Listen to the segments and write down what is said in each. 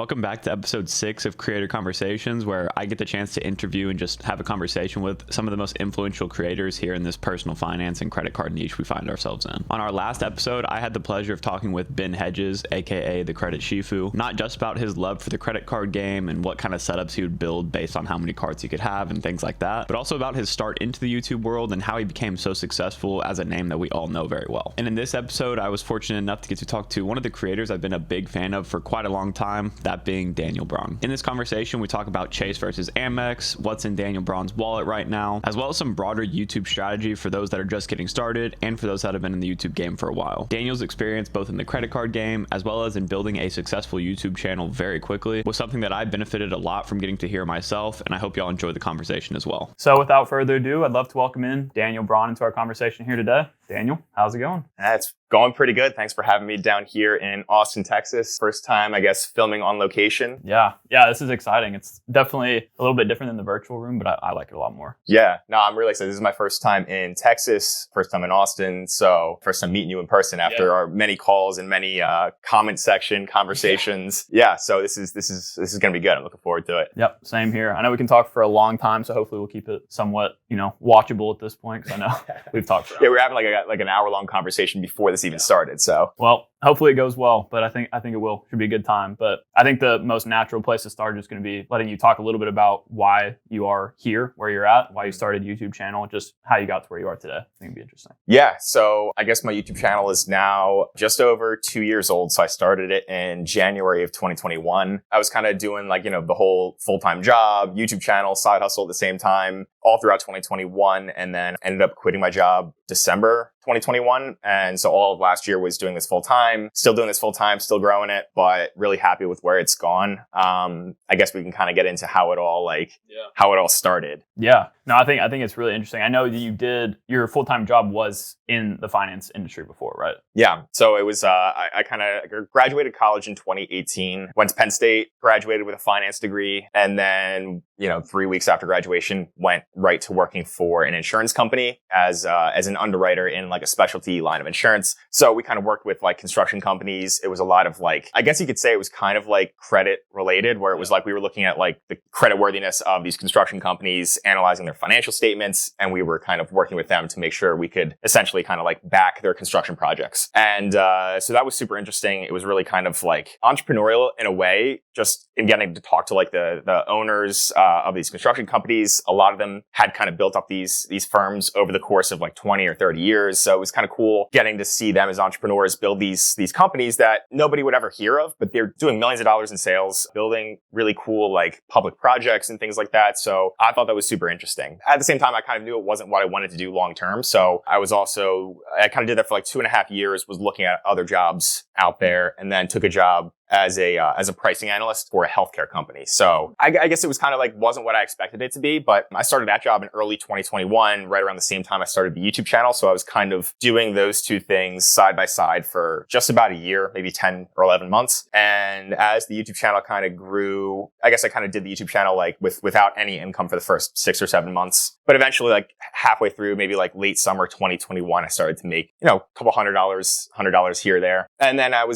Welcome back to episode 6 of Creator Conversations, where I get the chance to interview and just have a conversation with some of the most influential creators here in this personal finance and credit card niche we find ourselves in. On our last episode, I had the pleasure of talking with Ben Hedges, aka the Credit Shifu, not just about his love for the credit card game and what kind of setups he would build based on how many cards he could have and things like that, but also about his start into the YouTube world and how he became so successful as a name that we all know very well. And in this episode, I was fortunate enough to get to talk to one of the creators I've been a big fan of for quite a long time, that being Daniel Braun. In this conversation, we talk about Chase versus Amex, what's in Daniel Braun's wallet right now, as well as some broader YouTube strategy for those that are just getting started and for those that have been in the YouTube game for a while. Daniel's experience both in the credit card game as well as in building a successful YouTube channel very quickly was something that I benefited a lot from getting to hear myself, and I hope y'all enjoy the conversation as well. So without further ado, I'd love to welcome in Daniel Braun into our conversation here today. Daniel, how's it going? It's going pretty good. Thanks for having me down here in Austin, Texas. First time, I guess, filming on location. Yeah, this is exciting. It's definitely a little bit different than the virtual room, but I like it a lot more. Yeah, no, I'm really excited. This is my first time in Texas, first time in Austin. So first time meeting you in person after our many calls and many comment section conversations. So this is going to be good. I'm looking forward to it. Yep, same here. I know we can talk for a long time, so hopefully we'll keep it somewhat, watchable at this point, because I know we've talked for we're having like an hour-long conversation before this even started. So well, hopefully it goes well, but I think it will. Should be a good time. But I think the most natural place to start is going to be letting you talk a little bit about why you are here, where you're at, why you started a YouTube channel, just how you got to where you are today. I think it'd be interesting. Yeah, so I guess my YouTube channel is now just over 2 years old. So I started it in January of 2021. I was kind of doing the whole full-time job, YouTube channel, side hustle at the same time, all throughout 2021, and then ended up quitting my job December 2021. And so all of last year was doing this full time, still doing this full time, still growing it, but really happy with where it's gone. I guess we can kind of get into how it all started. Yeah. No, I think it's really interesting. I know that your full-time job was in the finance industry before, right? Yeah. So it was, I kind of graduated college in 2018, went to Penn State, graduated with a finance degree, and then, 3 weeks after graduation, went right to working for an insurance company as an underwriter in a specialty line of insurance. So we kind of worked with construction companies. It was a lot of I guess you could say it was kind of credit related, where it was we were looking at the credit worthiness of these construction companies, analyzing their financial statements, and we were kind of working with them to make sure we could essentially kind of back their construction projects. And so that was super interesting. It was really kind of entrepreneurial in a way, just in getting to talk to the owners of these construction companies. A lot of them had kind of built up these firms over the course of 20 or 30 years. So it was kind of cool getting to see them as entrepreneurs build these companies that nobody would ever hear of, but they're doing millions of dollars in sales, building really cool public projects and things like that. So I thought that was super interesting. At the same time, I kind of knew it wasn't what I wanted to do long term. So I kind of did that for 2.5 years, was looking at other jobs out there, and then took a job as a pricing analyst for a healthcare company. So I guess it was kind of wasn't what I expected it to be, but I started that job in early 2021, right around the same time I started the YouTube channel. So I was kind of doing those two things side by side for just about a year, maybe 10 or 11 months. And as the YouTube channel kind of grew, I guess I kind of did the YouTube channel without any income for the first 6 or 7 months. But eventually, halfway through, maybe late summer 2021, I started to make, a couple $100 here or there. And then I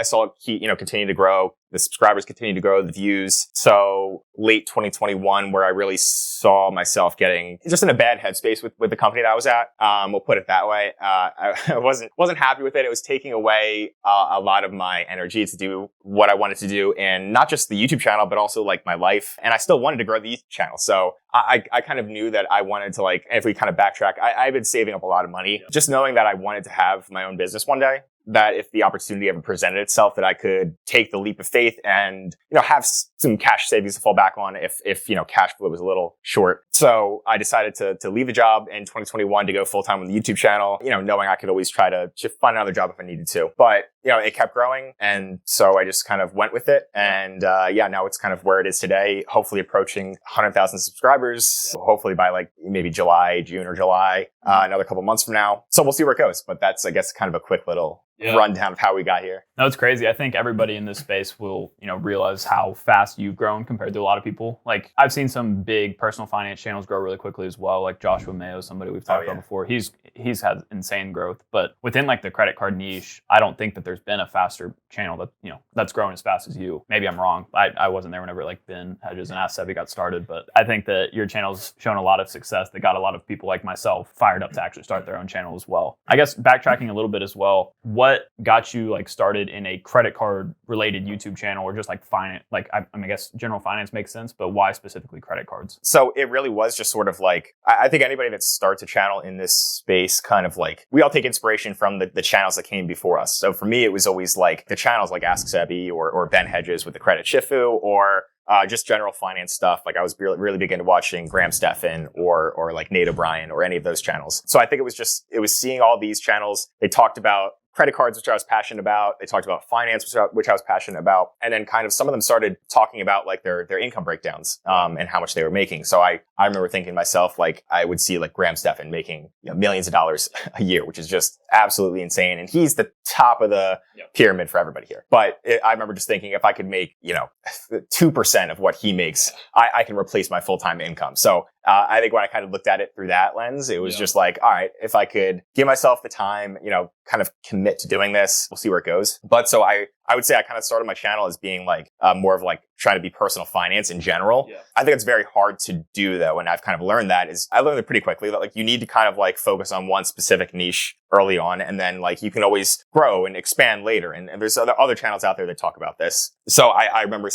saw it continue to grow. The subscribers continue to grow, the views. So late 2021, where I really saw myself getting just in a bad headspace with the company that I was at. We'll put it that way. I wasn't happy with it. It was taking away a lot of my energy to do what I wanted to do, and not just the YouTube channel, but also my life. And I still wanted to grow the YouTube channel. So I kind of knew that I wanted to if we kind of backtrack, I've been saving up a lot of money, just knowing that I wanted to have my own business one day. That if the opportunity ever presented itself, that I could take the leap of faith and, have some cash savings to fall back on if cash flow was a little short. So I decided to leave the job in 2021 to go full time on the YouTube channel, knowing I could always try to just find another job if I needed to. But, it kept growing. And so I just kind of went with it. And, now it's kind of where it is today, hopefully approaching 100,000 subscribers, hopefully by maybe June or July. another couple months from now. So we'll see where it goes. But that's, I guess, kind of a quick little rundown of how we got here. No, it's crazy. I think everybody in this space will, realize how fast you've grown compared to a lot of people. Like I've seen some big personal finance channels grow really quickly as well. Like Joshua Mayo, somebody we've talked about before. He's had insane growth, but within like the credit card niche, I don't think that there's been a faster channel that, that's growing as fast as you. Maybe I'm wrong. I wasn't there whenever like Ben Hedges and Ask Sevi got started, but I think that your channel's shown a lot of success that got a lot of people like myself fired up to actually start their own channel as well. I guess backtracking a little bit as well, what got you like started in a credit card related YouTube channel or just like finance? Like I guess general finance makes sense, but why specifically credit cards? So it really was just sort of like, I think anybody that starts a channel in this space kind of like, we all take inspiration from the channels that came before us. So for me, it was always like the channels like Ask Sebi or Ben Hedges with the Credit Shifu or just general finance stuff. Like I was really big into watching Graham Stephan or like Daniel Braun or any of those channels. So I think it was seeing all these channels. They talked about credit cards, which I was passionate about. They talked about finance, which I was passionate about. And then kind of some of them started talking about like their income breakdowns and how much they were making. So I remember thinking to myself, like I would see like Graham Stephan making millions of dollars a year, which is just absolutely insane. And he's the top of the pyramid for everybody here. But I remember just thinking if I could make, 2% of what he makes, I can replace my full-time income. So I think when I kind of looked at it through that lens, it was just like, all right, if I could give myself the time, kind of commit to doing this, we'll see where it goes. But so I would say I kind of started my channel as being like more of like trying to be personal finance in general. Yeah. I think it's very hard to do though. And I've kind of learned that I learned it pretty quickly that like you need to kind of like focus on one specific niche early on. And then like you can always grow and expand later. And there's other channels out there that talk about this. So I remember,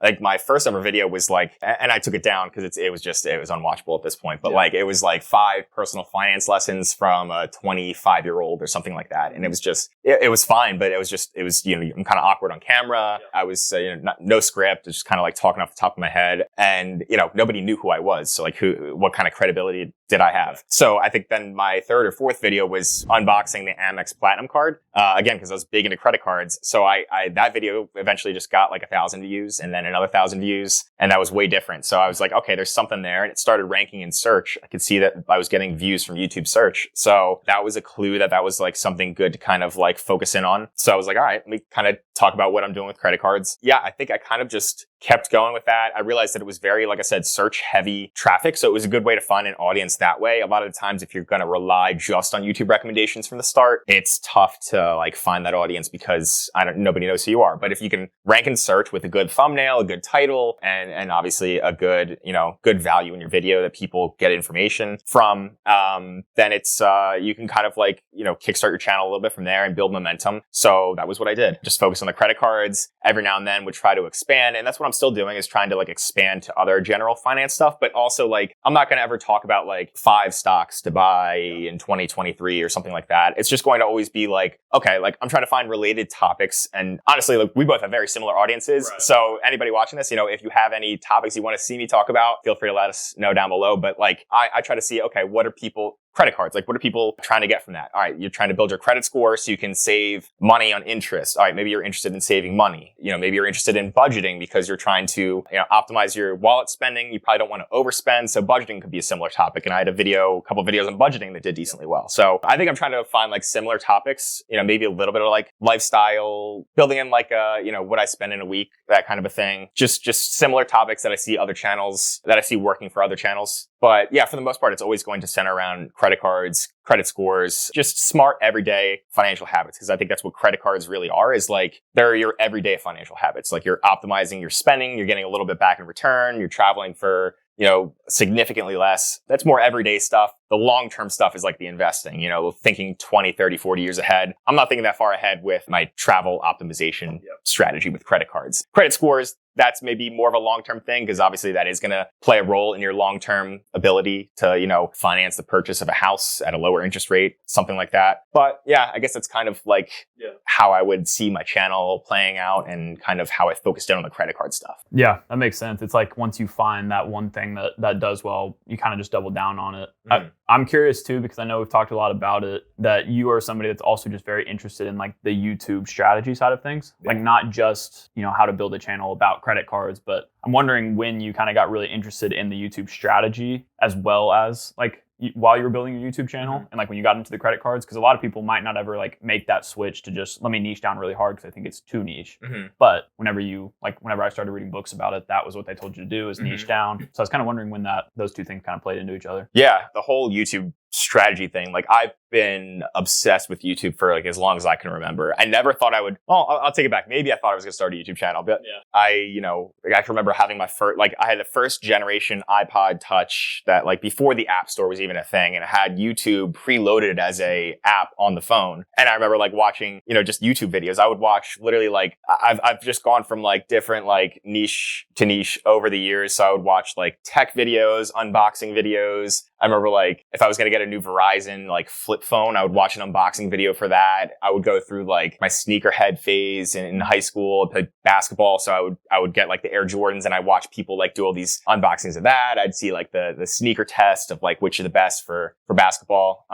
like my first ever video was like, and I took it down because it was unwatchable at this point. But like it was like 5 personal finance lessons from a 25-year-old or something like that. And it was just, it was fine, but it was I'm kind of awkward on camera. Yeah. I was, no script, just kind of like talking off the top of my head. And, nobody knew who I was. So like what kind of credibility did I have? So I think then my 3rd or 4th video was unboxing the Amex Platinum card. Again, because I was big into credit cards. So that video eventually just got like 1,000 views and then another 1,000 views. And that was way different. So I was like, okay, there's something there. And it started ranking in search. I could see that I was getting views from YouTube search. So that was a clue that was like something good to kind of like focus in on. So I was like, all right, let me kind of talk about what I'm doing with credit cards. Yeah, I think I kind of just kept going with that. I realized that it was very, like I said, search heavy traffic. So it was a good way to find an audience that way. A lot of the times, if you're going to rely just on YouTube recommendations from the start, it's tough to like find that audience because nobody knows who you are. But if you can rank in search with a good thumbnail, a good title, and obviously a good, good value in your video that people get information from, then it's, you can kind of like, kickstart your channel a little bit from there and build momentum. So that was what I did. Just focus on the credit cards. Every now and then would try to expand. And that's what I'm still doing is trying to like expand to other general finance stuff. But also like, I'm not going to ever talk about like 5 stocks to buy in 2023 or something like that. It's just going to always be like, okay, like I'm trying to find related topics. And honestly, like we both have very similar audiences. Right. So anybody watching this, if you have any topics you want to see me talk about, feel free to let us know down below. But like, I try to see, okay, what are people credit cards. Like, what are people trying to get from that? All right, you're trying to build your credit score so you can save money on interest. All right, maybe you're interested in saving money. Maybe you're interested in budgeting because you're trying to, optimize your wallet spending. You probably don't want to overspend. So budgeting could be a similar topic. And I had a couple videos on budgeting that did decently well. So I think I'm trying to find like similar topics, maybe a little bit of like lifestyle, building in like what I spend in a week, that kind of a thing. Just similar topics that I see working for other channels. But yeah, for the most part, it's always going to center around credit cards, credit scores, just smart everyday financial habits. Because I think that's what credit cards really are, is like they're your everyday financial habits. Like you're optimizing your spending, you're getting a little bit back in return, you're traveling for, significantly less. That's more everyday stuff. The long-term stuff is like the investing, thinking 20, 30, 40 years ahead. I'm not thinking that far ahead with my travel optimization strategy with credit cards. Credit scores, that's maybe more of a long-term thing because obviously that is going to play a role in your long-term ability to, finance the purchase of a house at a lower interest rate, something like that. But yeah, I guess that's kind of like how I would see my channel playing out and kind of how I focused in on the credit card stuff. Yeah, that makes sense. It's like once you find that one thing that does well, you kind of just double down on it. Mm-hmm. I'm curious too, because I know we've talked a lot about it, that you are somebody that's also just very interested in like the YouTube strategy side of things, like not just, how to build a channel about credit cards, but I'm wondering when you kind of got really interested in the YouTube strategy as well as like, while you were building your YouTube channel and like when you got into the credit cards? Because a lot of people might not ever like make that switch to just let me niche down really hard because I think it's too niche. But whenever I started reading books about it, that was what they told you to do, is niche down. So I was kind of wondering when those two things kind of played into each other. Yeah, the whole YouTube strategy thing. Like, I've been obsessed with YouTube for like as long as I can remember. I never thought I would. Oh, I'll take it back. Maybe I thought I was going to start a YouTube channel, but I can remember having my first, like, I had the first generation iPod Touch that, like, before the App Store was even a thing, and it had YouTube preloaded as a app on the phone. And I remember like watching, just YouTube videos. I would watch literally like I've just gone from like different like niche to niche over the years. So I would watch like tech videos, unboxing videos. I remember like if I was going to get a new Verizon like flip phone, I would watch an unboxing video for that. I would go through like my sneakerhead phase in high school, play basketball. So I would get like the Air Jordans and I watch people like do all these unboxings of that. I'd see like the sneaker test of like which are the best for basketball.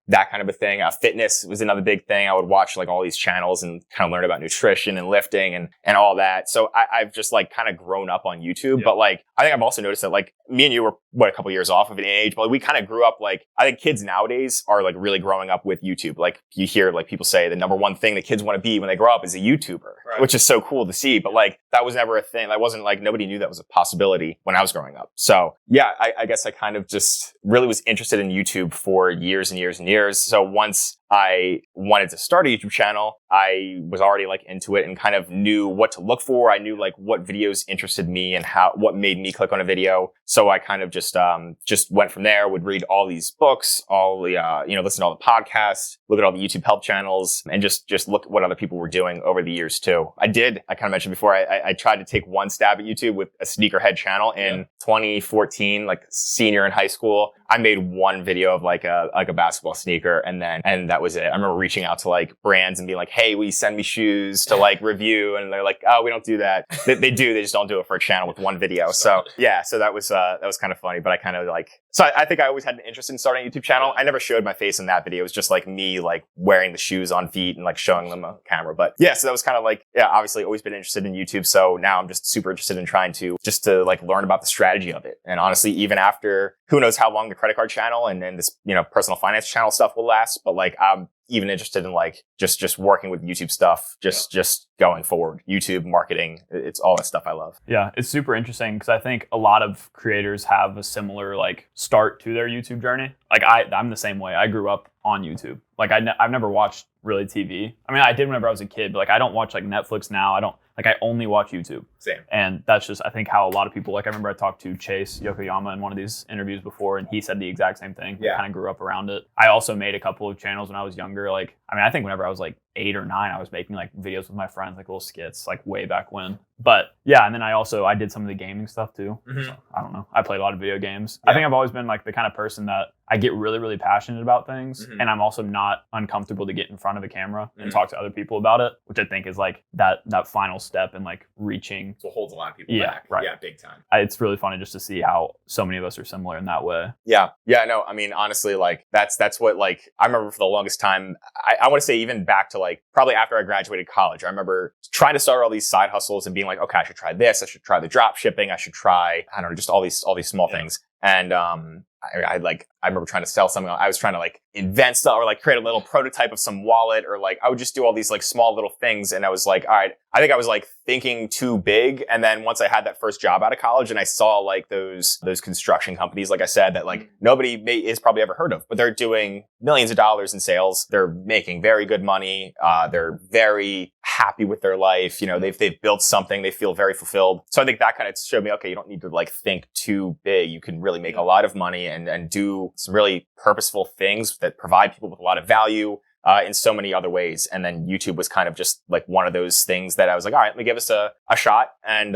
That kind of a thing. Fitness was another big thing. I would watch like all these channels and kind of learn about nutrition and lifting and all that. So I've just like kind of grown up on YouTube, but like I think I've also noticed that like me and you were a couple years off of an age, but we kind of grew up like, I think kids nowadays are like really growing up with YouTube. Like you hear like people say the number one thing that kids want to be when they grow up is a YouTuber, which is so cool to see. But like that was never a thing. That wasn't like, nobody knew that was a possibility when I was growing up. So yeah, I guess I kind of just really was interested in YouTube for years and years and years. So once I wanted to start a YouTube channel, I was already like into it and kind of knew what to look for. I knew like what videos interested me and what made me click on a video. So I kind of just went from there, would read all these books, all the, listen to all the podcasts, look at all the YouTube help channels, and just look at what other people were doing over the years too. I kind of mentioned before, I tried to take one stab at YouTube with a sneakerhead channel in 2014, like senior in high school. I made one video of like a basketball sneaker and that was it. I remember reaching out to like brands and being like, hey, will you send me shoes to like review? And they're like, oh, we don't do that. They do, they just don't do it for a channel with one video. So yeah, so that was kind of funny, but I kind of like, so I think I always had an interest in starting a YouTube channel. I never showed my face in that video. It was just like me like wearing the shoes on feet and like showing them on camera. But yeah, so that was kind of like, yeah, obviously always been interested in YouTube. So now I'm just super interested in trying to like learn about the strategy of it. And honestly, even after who knows how long the credit card channel and then this, personal finance channel stuff will last, but like I'm even interested in like just working with YouTube stuff, just going forward. YouTube marketing, it's all that stuff I love. Yeah, it's super interesting because I think a lot of creators have a similar like start to their YouTube journey. Like I'm the same way. I grew up on YouTube. Like I've never watched really TV. I mean, I did whenever I was a kid, but like I don't watch like Netflix now. I only watch YouTube. Same. And that's just, I think, how a lot of people, like I remember I talked to Chase Yokoyama in one of these interviews before, and he said the exact same thing. Yeah. I kind of grew up around it. I also made a couple of channels when I was younger. Like, I mean, I think whenever I was like 8 or 9, I was making like videos with my friends, like little skits, like way back when. But yeah, and then I did some of the gaming stuff too. So, I don't know. I played a lot of video games. Yeah. I think I've always been like the kind of person that I get really, really passionate about things. And I'm also not uncomfortable to get in front of a camera and talk to other people about it, which I think is like that final step in like reaching. So it holds a lot of people back. Right. Yeah, big time. It's really funny just to see how so many of us are similar in that way. Yeah. Yeah, no, I mean, honestly, like that's what like, I remember for the longest time, I want to say even back to like, probably after I graduated college, I remember trying to start all these side hustles and being like, okay, I should try this. I should try the drop shipping. I should try, I don't know, just all these small things. And, I remember trying to sell something. I was trying to like invent stuff or like create a little prototype of some wallet, or like I would just do all these like small little things. And I was like, all right, I think I was like thinking too big. And then once I had that first job out of college and I saw like those construction companies, like I said, that like nobody is probably ever heard of, but they're doing millions of dollars in sales. They're making very good money. They're very happy with their life. They've built something. They feel very fulfilled. So I think that kind of showed me, okay, you don't need to like think too big. You can really make a lot of money and do some really purposeful things that provide people with a lot of value in so many other ways. And then YouTube was kind of just like one of those things that I was like, all right, let me give this a shot. And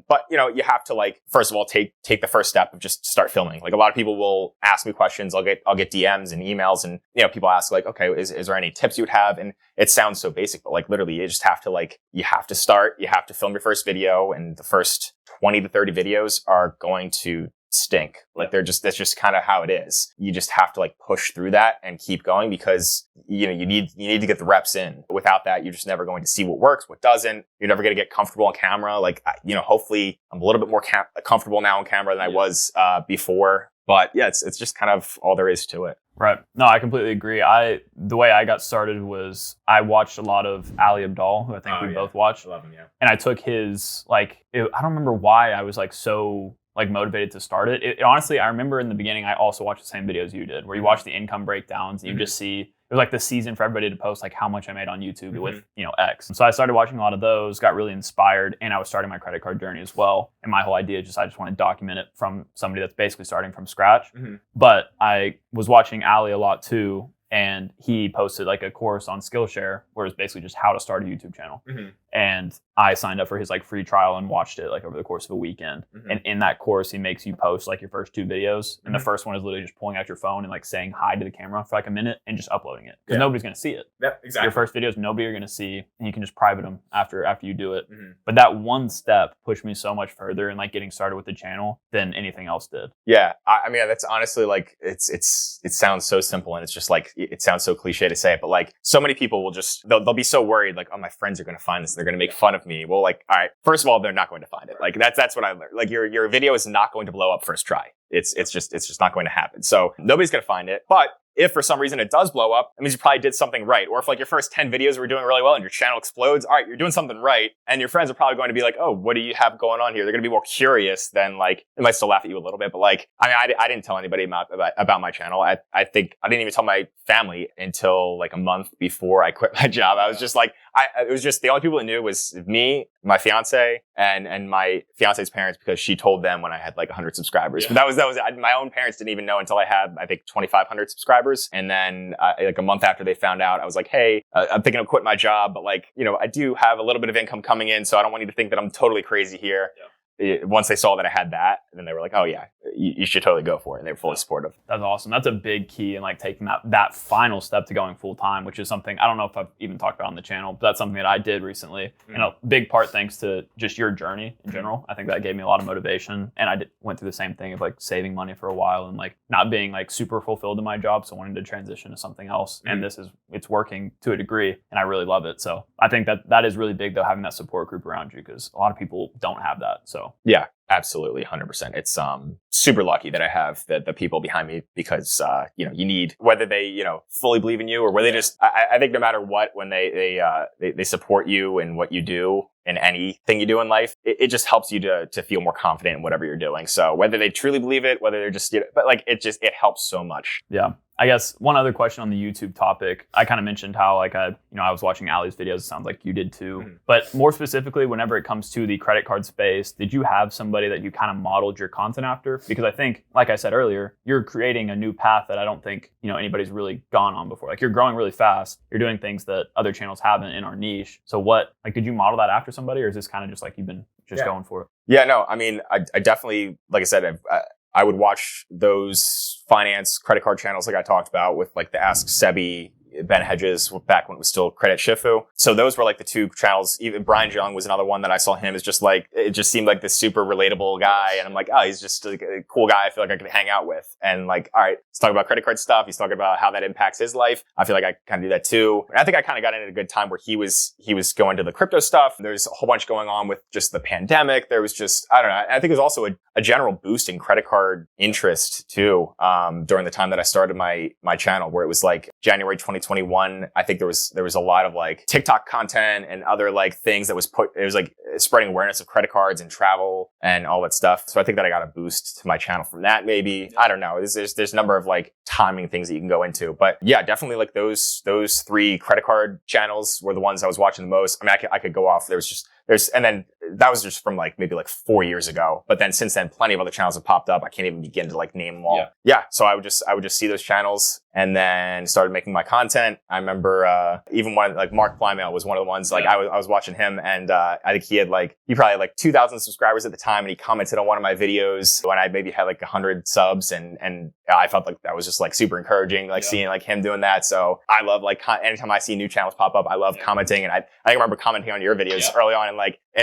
but you have to like, first of all, take the first step of just start filming. Like a lot of people will ask me questions. I'll get DMs and emails, and people ask like, okay, is there any tips you would have? And it sounds so basic, but like literally you just have to like, you have to start, you have to film your first video, and the first 20 to 30 videos are going to stink. Like that's just kind of how it is. You just have to like push through that and keep going, because you need to get the reps in. Without that, you're just never going to see what works, what doesn't. You're never going to get comfortable on camera. Like hopefully I'm a little bit more comfortable now on camera than I was before. But yeah, it's just kind of all there is to it. Right. No, I completely agree. The way I got started was I watched a lot of Ali Abdaal, who I think we both watched. I love him, yeah. And I took his, I don't remember why I was like so like motivated to start it. Honestly, I remember in the beginning, I also watched the same videos you did, where you watch the income breakdowns and you just see, it was like the season for everybody to post like how much I made on YouTube with, X. And so I started watching a lot of those, got really inspired, and I was starting my credit card journey as well. And my whole idea I just want to document it from somebody that's basically starting from scratch. But I was watching Ali a lot too. And he posted like a course on Skillshare where it's basically just how to start a YouTube channel. And I signed up for his like free trial and watched it like over the course of a weekend. And in that course, he makes you post like your first 2 videos. And the first one is literally just pulling out your phone and like saying hi to the camera for like a minute and just uploading it. Because nobody's going to see it. Yeah, exactly. Your first videos, nobody are going to see, and you can just private them after you do it. But that one step pushed me so much further in like getting started with the channel than anything else did. Yeah. I mean, that's honestly like, it sounds so simple, and it's just like, it sounds so cliche to say it, but like so many people will just, they'll be so worried like, oh, my friends are going to find this. They're going to make fun of me. Well, like, all right, first of all, they're not going to find it. Like that's what I learned. Like your video is not going to blow up first try. It's just not going to happen. So nobody's going to find it. But if for some reason it does blow up, it means you probably did something right. Or if like your first 10 videos were doing really well and your channel explodes, all right, you're doing something right. And your friends are probably going to be like, oh, what do you have going on here? They're going to be more curious than like, they might still laugh at you a little bit. But like, I mean, I didn't tell anybody about my channel. I think I didn't even tell my family until like a month before I quit my job. I was just like, it was just the only people that knew was me, my fiance, and my fiance's parents, because she told them when I had like 100 subscribers. But that was my own parents didn't even know until I had, I think, 2,500 subscribers. And then like a month after they found out, I was like, hey, I'm thinking of quitting my job, but like, I do have a little bit of income coming in, so I don't want you to think that I'm totally crazy here. Once they saw that I had that, then they were like, oh yeah, you should totally go for it. And they were fully supportive. That's awesome. That's a big key in like taking that final step to going full time, which is something I don't know if I've even talked about on the channel, but that's something that I did recently. And a big part thanks to just your journey in general. I think that gave me a lot of motivation. And I went through the same thing of like saving money for a while and like not being like super fulfilled in my job. So wanting to transition to something else. And it's working to a degree, and I really love it. So I think that is really big though, having that support group around you, because a lot of people don't have that. So yeah, absolutely. 100%. It's super lucky that I have the people behind me, because you need, whether they fully believe in you or whether they just, I think no matter what, when they support you in what you do in anything you do in life, it just helps you to feel more confident in whatever you're doing. So whether they truly believe it, whether they're just but like it helps so much. Yeah. I guess one other question on the YouTube topic, I kind of mentioned how like I was watching Ali's videos. It sounds like you did too. But more specifically, whenever it comes to the credit card space, did you have somebody that you kind of modeled your content after? Because I think, like I said earlier, you're creating a new path that I don't think anybody's really gone on before. Like you're growing really fast. You're doing things that other channels haven't in our niche. So did you model that after somebody, or is this kind of just like you've been just going for it? Yeah, no, I mean, I definitely, like I said, I would watch those finance credit card channels like I talked about with like the Ask Sebi, Ben Hedges, back when it was still Credit Shifu. So those were like the two channels. Even Brian Jung was another one that I saw him as just like, it just seemed like this super relatable guy. And I'm like, oh, he's just like a cool guy I feel like I could hang out with. And like, all right, he's talking about credit card stuff. He's talking about how that impacts his life. I feel like I kind of do that too. And I think I kind of got in at a good time where he was going to the crypto stuff. There's a whole bunch going on with just the pandemic. There was just, I don't know. I think it was also a general boost in credit card interest too, during the time that I started my channel, where it was like January 2021. I think there was a lot of like TikTok content and other like things that it was like spreading awareness of credit cards and travel and all that stuff. So I think that I got a boost to my channel from that. Maybe, I don't know. There's a number of like timing things that you can go into, but yeah, definitely like those 3 credit card channels were the ones I was watching the most. I mean, I could go off. And then that was just from like maybe like 4 years ago. But then since then, plenty of other channels have popped up. I can't even begin to like name them all. Yeah. So I would just see those channels and then started making my content. I remember, even one like Mark Flymail was one of the ones like I was watching him, and, I think he probably had like 2,000 subscribers at the time, and he commented on one of my videos when I maybe had like 100 subs, and I felt like that was just like super encouraging, like seeing like him doing that. So I love like anytime I see new channels pop up, I love commenting, and I remember commenting on your videos early on, and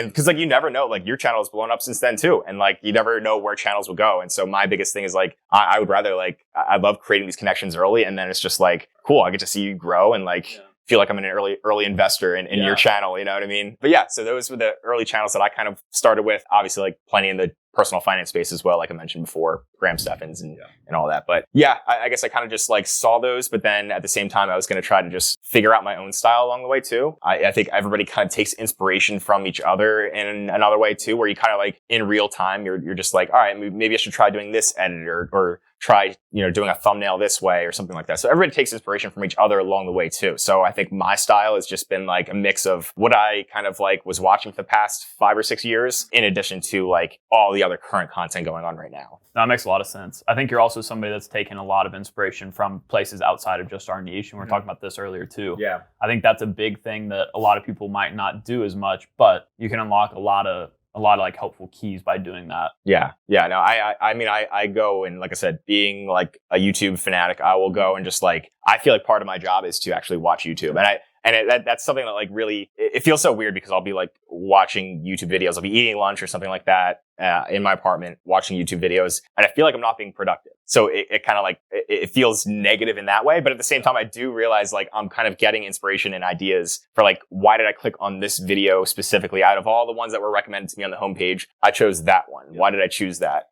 because like you never know, like your channel has blown up since then too, and like you never know where channels will go. And so my biggest thing is like I would rather like I love creating these connections early, and then it's just like cool, I get to see you grow and like feel like I'm an early investor in your channel, you know what I mean? But yeah, so those were the early channels that I kind of started with. Obviously, like plenty in the personal finance space as well, like I mentioned before, Graham Steffens and all that. But yeah, I guess I kind of just like saw those, but then at the same time, I was going to try to just figure out my own style along the way too. I think everybody kind of takes inspiration from each other in another way too, where you kind of like in real time, you're just like, all right, maybe I should try doing this editor or try, doing a thumbnail this way or something like that. So everybody takes inspiration from each other along the way too. So I think my style has just been like a mix of what I kind of like was watching for the past 5 or 6 years, in addition to like all the other current content going on right now. That makes a lot of sense. I think you're also somebody that's taken a lot of inspiration from places outside of just our niche. And we were talking about this earlier too. Yeah. I think that's a big thing that a lot of people might not do as much, but you can unlock a lot of like helpful keys by doing that. Yeah. No, I mean, I go and like I said, being like a YouTube fanatic, I will go and just like, I feel like part of my job is to actually watch YouTube. And that's something that like really, it feels so weird because I'll be like watching YouTube videos. I'll be eating lunch or something like that in my apartment, watching YouTube videos. And I feel like I'm not being productive. So it kind of like, it feels negative in that way. But at the same time, I do realize like I'm kind of getting inspiration and ideas for like, why did I click on this video specifically? Out of all the ones that were recommended to me on the homepage, I chose that one. Why did I choose that?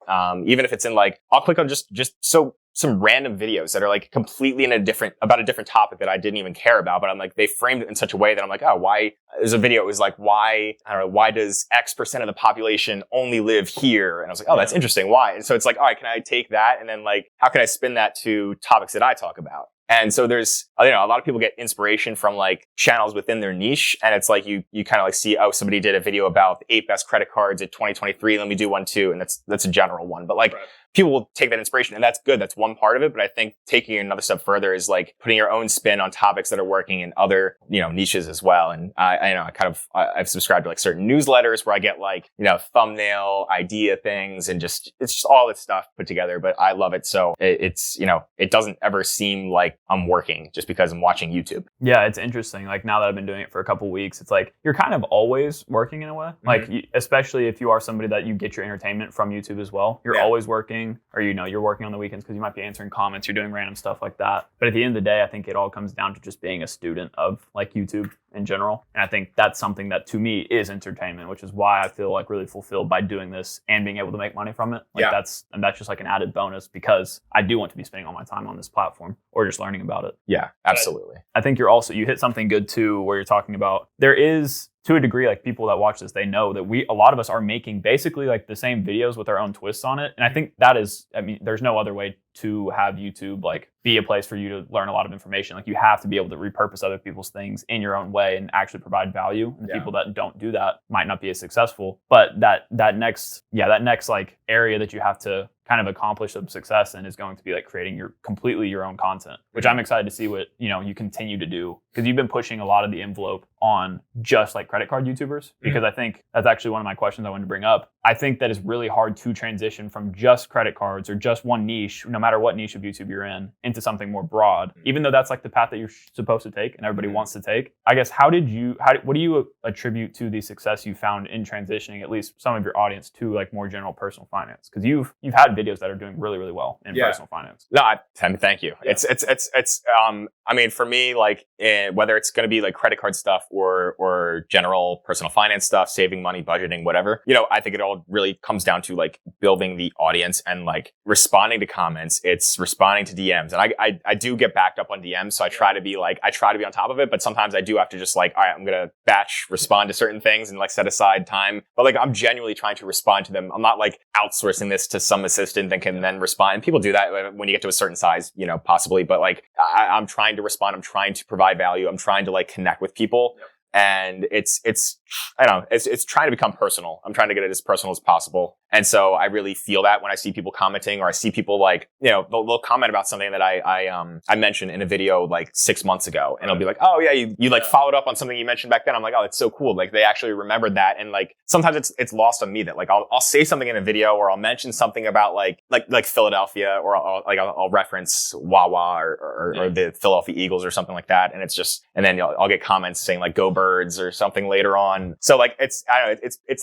Even if it's in like, I'll click on just some random videos that are like completely about a different topic that I didn't even care about, but I'm like, they framed it in such a way that I'm like, oh, why? There's a video, it was like, why does X% of the population only live here? And I was like, oh, that's interesting. Why? And so it's like, all right, can I take that? And then like, how can I spin that to topics that I talk about? And so there's, a lot of people get inspiration from like channels within their niche. And it's like, you kind of like see, oh, somebody did a video about the 8 best credit cards at 2023. Let me do one too. And that's a general one. But like, people will take that inspiration, and that's good. That's one part of it. But I think taking it another step further is like putting your own spin on topics that are working in other, niches as well. And I've subscribed to like certain newsletters where I get like, thumbnail idea things and it's just all this stuff put together. But I love it. So it's, it doesn't ever seem like I'm working just because I'm watching YouTube. Yeah, it's interesting. Like now that I've been doing it for a couple of weeks, it's like you're kind of always working in a way. Mm-hmm. Like especially if you are somebody that you get your entertainment from YouTube as well, you're always working. Or you're working on the weekends because you might be answering comments, you're doing random stuff like that. But at the end of the day, I think it all comes down to just being a student of like YouTube in general. And I think that's something that to me is entertainment, which is why I feel like really fulfilled by doing this and being able to make money from it. Like that's just like an added bonus because I do want to be spending all my time on this platform or just learning about it. Yeah, absolutely. But I think you hit something good too, where you're talking about there is, to a degree, like people that watch this, they know that a lot of us are making basically like the same videos with our own twists on it. And I think there's no other way to have YouTube like be a place for you to learn a lot of information. Like you have to be able to repurpose other people's things in your own way and actually provide value. And people that don't do that might not be as successful. But that next like area that you have to kind of accomplish some success in is going to be like creating completely your own content, which I'm excited to see what, you continue to do, because you've been pushing a lot of the envelope on just like credit card YouTubers, because I think that's actually one of my questions I wanted to bring up. I think that it's really hard to transition from just credit cards or just one niche, no matter what niche of YouTube you're in, into something more broad, even though that's like the path that you're supposed to take and everybody wants to take. I guess, what do you attribute to the success you found in transitioning at least some of your audience to like more general personal finance? Because you've had videos that are doing really, really well in personal finance. No, thank you. Yeah. I mean, for me, like whether it's going to be like credit card stuff or general personal finance stuff, saving money, budgeting, whatever, I think it all really comes down to like building the audience and like responding to comments. It's responding to DMs. And I do get backed up on DMs. So I try to be on top of it, but sometimes I do have to just like, all right, I'm going to batch respond to certain things and like set aside time. But like, I'm genuinely trying to respond to them. I'm not like outsourcing this to some assistant that can then respond. And people do that when you get to a certain size, possibly. But like, I'm trying to respond. I'm trying to provide value. I'm trying to like connect with people. Yep. And it's trying to become personal. I'm trying to get it as personal as possible. And so I really feel that when I see people commenting, or I see people like, they'll comment about something that I mentioned in a video like 6 months ago. And it'll be like, oh yeah, you like followed up on something you mentioned back then. I'm like, oh, that's so cool. Like they actually remembered that. And like, sometimes it's lost on me that like, I'll say something in a video, or I'll mention something about like Philadelphia, or I'll reference Wawa or the Philadelphia Eagles or something like that. And and then I'll get comments saying like, go Birds or something later on. So like, it's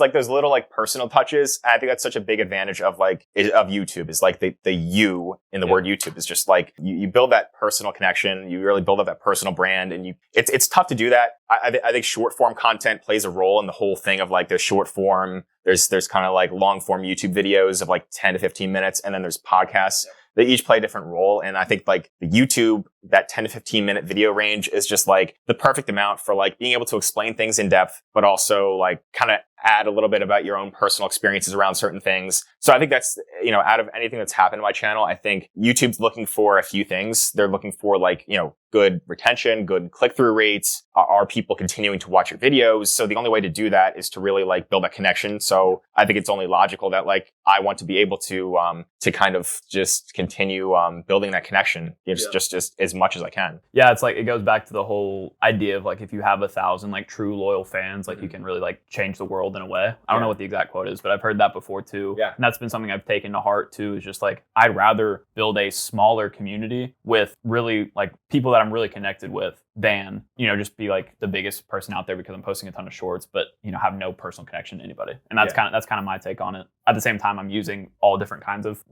like those little like personal touches. I think that's such a big advantage of of YouTube is like the you in the word YouTube is just like you build that personal connection. You really build up that personal brand, and it's tough to do that. I think short form content plays a role in the whole thing of like there's short form. There's kind of like long form YouTube videos of like 10 to 15 minutes. And then there's podcasts. They each play a different role. And I think like the YouTube, that 10 to 15 minute video range is just like the perfect amount for like being able to explain things in depth, but also like kind of add a little bit about your own personal experiences around certain things. So I think that's, out of anything that's happened to my channel, I think YouTube's looking for a few things. They're looking for like, good retention, good click-through rates. Are people continuing to watch your videos? So the only way to do that is to really like build that connection. So I think it's only logical that like I want to be able to kind of just continue building that connection just as much as I can. Yeah, it's like it goes back to the whole idea of like if you have 1,000 like true loyal fans, like you can really like change the world in a way. I don't know what the exact quote is, but I've heard that before too. Yeah. And that's been something I've taken to heart too, is just like I'd rather build a smaller community with really like people that I'm really connected with than, just be like the biggest person out there because I'm posting a ton of shorts, but have no personal connection to anybody. And that's kind of my take on it. At the same time, I'm using all different kinds of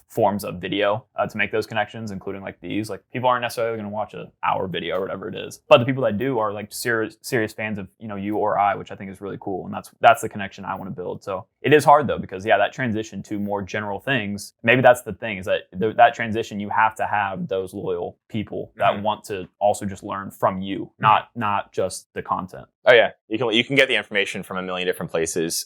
forms of video to make those connections, including like these. Like people aren't necessarily going to watch an hour video or whatever it is, but the people that do are like serious fans of you or I, which I think is really cool, and that's the connection I want to build. So it is hard though, because that transition to more general things, maybe that's the thing, is that that transition, you have to have those loyal people that want to also just learn from you, not just the content. Oh yeah, you can get the information from a million different places.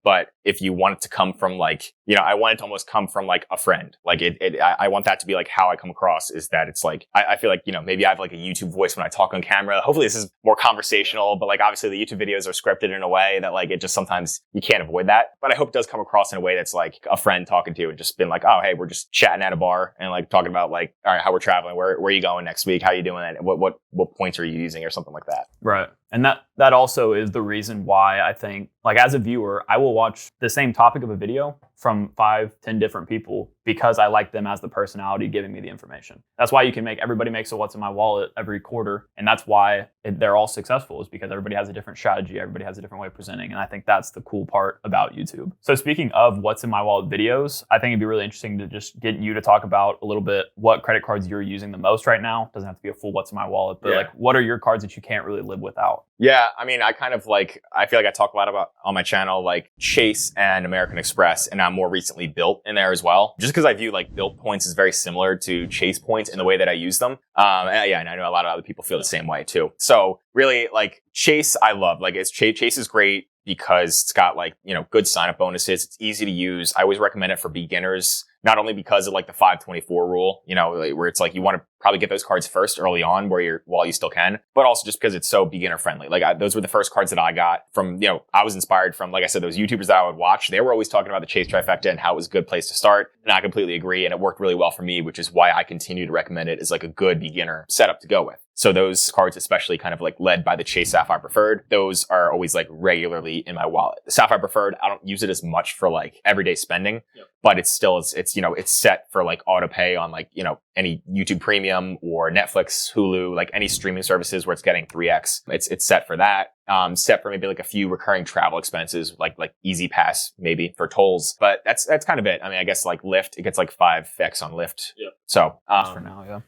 But if you want it to come from like, I want it to almost come from like a friend. Like I want that to be like how I come across, is that it's like, I feel like, maybe I have like a YouTube voice when I talk on camera. Hopefully this is more conversational, but like obviously the YouTube videos are scripted in a way that like it just sometimes you can't avoid that. But I hope it does come across in a way that's like a friend talking to you and just been like, oh, hey, we're just chatting at a bar and like talking about like, all right, how we're traveling, where are you going next week? How are you doing it? What points are you using or something like that? Right. And that also is the reason why I think, like as a viewer, I will watch the same topic of a video from 5-10 different people because I like them as the personality giving me the information. That's why everybody makes a What's in My Wallet every quarter. And that's why they're all successful, is because everybody has a different strategy. Everybody has a different way of presenting. And I think that's the cool part about YouTube. So speaking of What's in My Wallet videos, I think it'd be really interesting to just get you to talk about a little bit what credit cards you're using the most right now. Doesn't have to be a full What's in My Wallet, but like what are your cards that you can't really live without? Yeah, I mean, I feel like I talk a lot about on my channel, like Chase and American Express, and now more recently Bilt in there as well. Just because I view like Bilt points is very similar to Chase points in the way that I use them. And I know a lot of other people feel the same way too. So really like Chase, I love. Like Chase is great because it's got like, good sign up bonuses. It's easy to use. I always recommend it for beginners. Not only because of like the 524 rule, where it's like you want to probably get those cards first early on while you still can, but also just because it's so beginner friendly. Like those were the first cards that I got from, I was inspired from, like I said, those YouTubers that I would watch. They were always talking about the Chase trifecta and how it was a good place to start. And I completely agree. And it worked really well for me, which is why I continue to recommend it as like a good beginner setup to go with. So those cards, especially kind of like led by the Chase Sapphire Preferred, those are always like regularly in my wallet. The Sapphire Preferred, I don't use it as much for like everyday spending, but it's still, it's set for like auto pay on like, any YouTube Premium or Netflix, Hulu, like any streaming services where it's getting 3x. It's set for that. Set for maybe like a few recurring travel expenses, like Easy Pass maybe for tolls. But that's kind of it. I mean, I guess like Lyft, it gets like 5x on Lyft. Yeah. So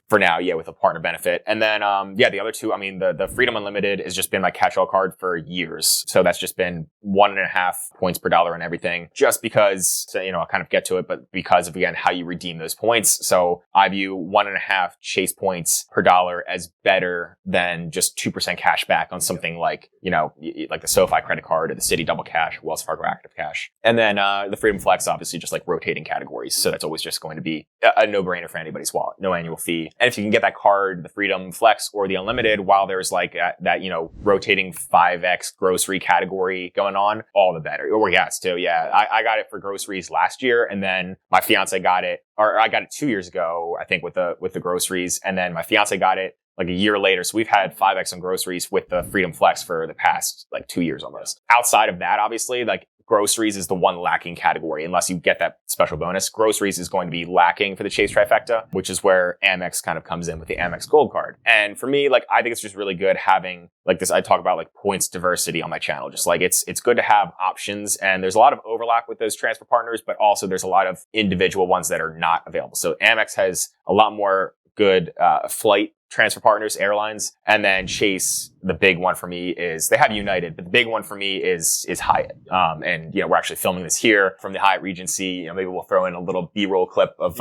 for now, with a partner benefit. And then the other two, I mean, the Freedom Unlimited has just been my catch-all card for years. So that's just been 1.5 points per dollar on everything, just because, I'll kind of get to it, but because of, again, how you redeem those points. So I view 1.5 Chase points per dollar as better than just 2% cash back on something like, like the SoFi credit card or the Citi Double Cash, Wells Fargo Active Cash. And then the Freedom Flex, obviously just like rotating categories. So that's always just going to be a no-brainer for anybody's wallet, no annual fee. And if you can get that card, the Freedom Flex or the Unlimited, while there's like that, rotating 5x grocery category going on, all the better. Or gas too. Yeah. I got it for groceries last year, and then my fiance got it, or I got it 2 years ago, I think, with the groceries. And then my fiance got it like a year later. So we've had 5x on groceries with the Freedom Flex for the past like 2 years almost. Outside of that, obviously, like groceries is the one lacking category. Unless you get that special bonus, groceries is going to be lacking for the Chase trifecta, which is where Amex kind of comes in with the Amex Gold Card. And for me, like, I think it's just really good having like this. I talk about like points diversity on my channel. Just like it's good to have options, and there's a lot of overlap with those transfer partners, but also there's a lot of individual ones that are not available. So Amex has a lot more good flight transfer partners, airlines, and then Chase. The big one for me is they have United, but the big one for me is Hyatt. And we're actually filming this here from the Hyatt Regency. Maybe we'll throw in a little B-roll clip of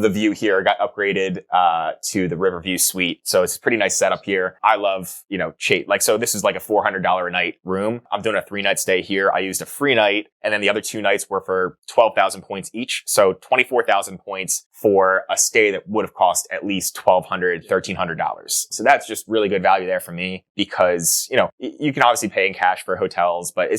the view here. Got upgraded to the Riverview Suite, so it's a pretty nice setup here. I love Chase. Like, so this is like a $400 a night room. I'm doing a 3-night stay here. I used a free night, and then the other 2 nights were for 12,000 points each, so 24,000 points for a stay that would have cost at least $1,200, $1,300. So that's just really good value there for me, because you can obviously pay in cash for hotels, but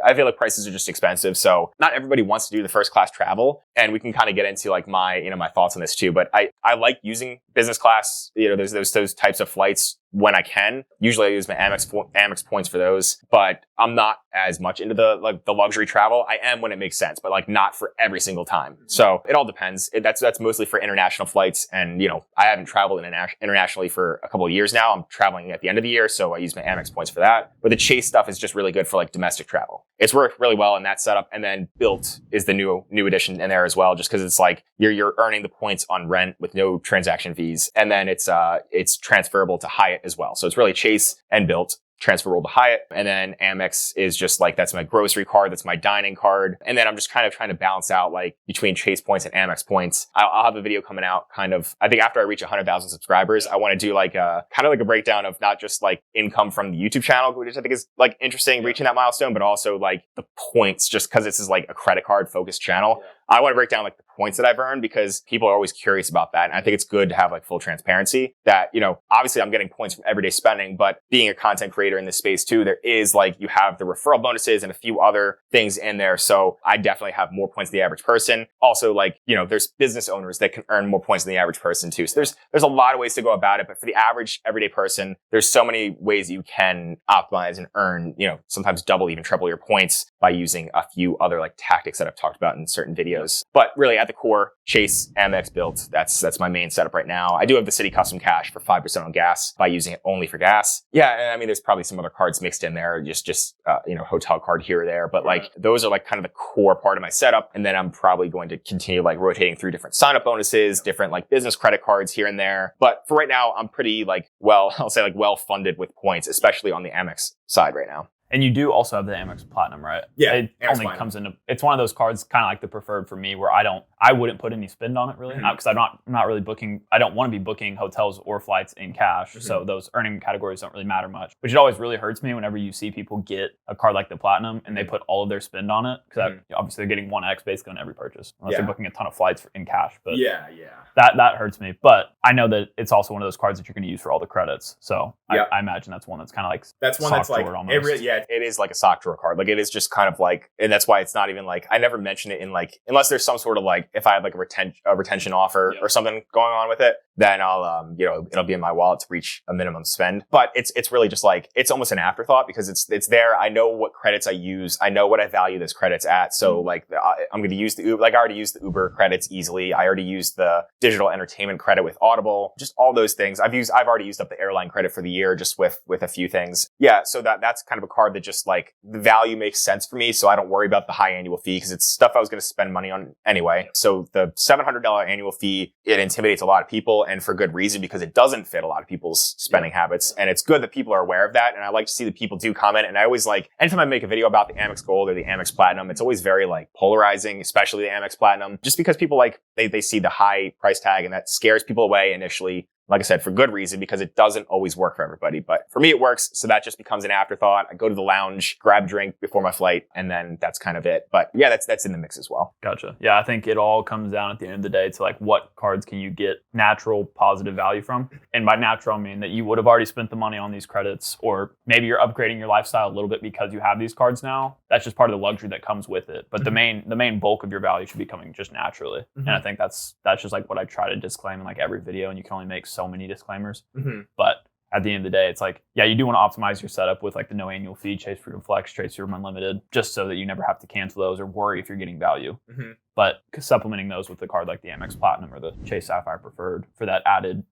I feel like prices are just expensive. So not everybody wants to do the first class travel, and we can kind of get into like my thoughts on this too. But I like using business class. There's those types of flights when I can. Usually I use my Amex points for those, but I'm not as much into the luxury travel. I am when it makes sense, but like not for every single time. So it all depends. That's mostly for international flights. And, I haven't traveled internationally for a couple of years now. I'm traveling at the end of the year, so I use my Amex points for that. But the Chase stuff is just really good for like domestic travel. It's worked really well in that setup. And then Bilt is the new addition in there as well, just because it's like you're earning the points on rent with no transaction fees. And then it's transferable to Hyatt as well. So it's really Chase and Bilt transferable to Hyatt. And then Amex is just like, that's my grocery card. That's my dining card. And then I'm just kind of trying to balance out like between Chase points and Amex points. I'll have a video coming out I think after I reach 100,000 subscribers, I want to do like a kind of like a breakdown of not just like income from the YouTube channel, which I think is like interesting reaching that milestone, but also like the points, just because this is like a credit card focused channel. I want to break down like the points that I've earned, because people are always curious about that. And I think it's good to have like full transparency that, obviously I'm getting points from everyday spending, but being a content creator in this space too, there is like, you have the referral bonuses and a few other things in there. So I definitely have more points than the average person. Also, like, there's business owners that can earn more points than the average person too. So there's a lot of ways to go about it, but for the average everyday person, there's so many ways you can optimize and earn, sometimes double, even triple your points by using a few other like tactics that I've talked about in certain videos. But really at the core, Chase, Amex, Bilt, that's my main setup right now. I do have the City Custom Cash for 5% on gas by using it only for gas. Yeah, I mean, there's probably some other cards mixed in there, just hotel card here or there. But like those are like kind of the core part of my setup. And then I'm probably going to continue like rotating through different sign-up bonuses, different like business credit cards here and there. But for right now, I'm pretty I'll say well funded with points, especially on the Amex side right now. And you do also have the Amex Platinum, right? Yeah, it Amex only Platinum. comes into. It's one of those cards, kind of like the preferred for me, where I wouldn't put any spend on it really, because I'm not really booking. I don't want to be booking hotels or flights in cash, so those earning categories don't really matter much. Which it always really hurts me whenever you see people get a card like the Platinum and they put all of their spend on it, because obviously they're getting 1x basically on every purchase, unless they're booking a ton of flights in cash. But that hurts me. But I know that it's also one of those cards that you're going to use for all the credits. So I imagine that's one that's kind of like it is like a sock drawer card. Like it is just kind of like, and that's why it's not even like, I never mention it in like, unless there's some sort of like, if I have like a retention offer or something going on with it, then I'll, it'll be in my wallet to reach a minimum spend. But it's really just like, it's almost an afterthought, because it's there. I know what credits I use. I know what I value those credits at. So like, I'm going to use the Uber, like I already used the Uber credits easily. I already used the digital entertainment credit with Audible, just all those things. I've already used up the airline credit for the year, just with a few things. Yeah. So that's kind of a card that just like the value makes sense for me. So I don't worry about the high annual fee, because it's stuff I was going to spend money on anyway. So the $700 annual fee, it intimidates a lot of people, and for good reason, because it doesn't fit a lot of people's spending habits. And it's good that people are aware of that. And I like to see that people do comment. And I always like, anytime I make a video about the Amex Gold or the Amex Platinum, it's always very like polarizing, especially the Amex Platinum, just because people like, they see the high price tag and that scares people away initially. Like I said, for good reason, because it doesn't always work for everybody. But for me, it works. So that just becomes an afterthought. I go to the lounge, grab a drink before my flight, and then that's kind of it. But yeah, that's in the mix as well. Gotcha. Yeah, I think it all comes down at the end of the day to like, what cards can you get natural positive value from? And by natural, I mean that you would have already spent the money on these credits, or maybe you're upgrading your lifestyle a little bit because you have these cards now. That's just part of the luxury that comes with it. But the main bulk of your value should be coming just naturally. And I think that's just like what I try to disclaim in like every video. And you can only make so many disclaimers. Mm-hmm. But at the end of the day, it's like, yeah, you do want to optimize your setup with like the no annual fee, Chase Freedom Flex, Chase Freedom Unlimited, just so that you never have to cancel those or worry if you're getting value. Mm-hmm. But supplementing those with the card like the Amex Platinum or the Chase Sapphire Preferred for that added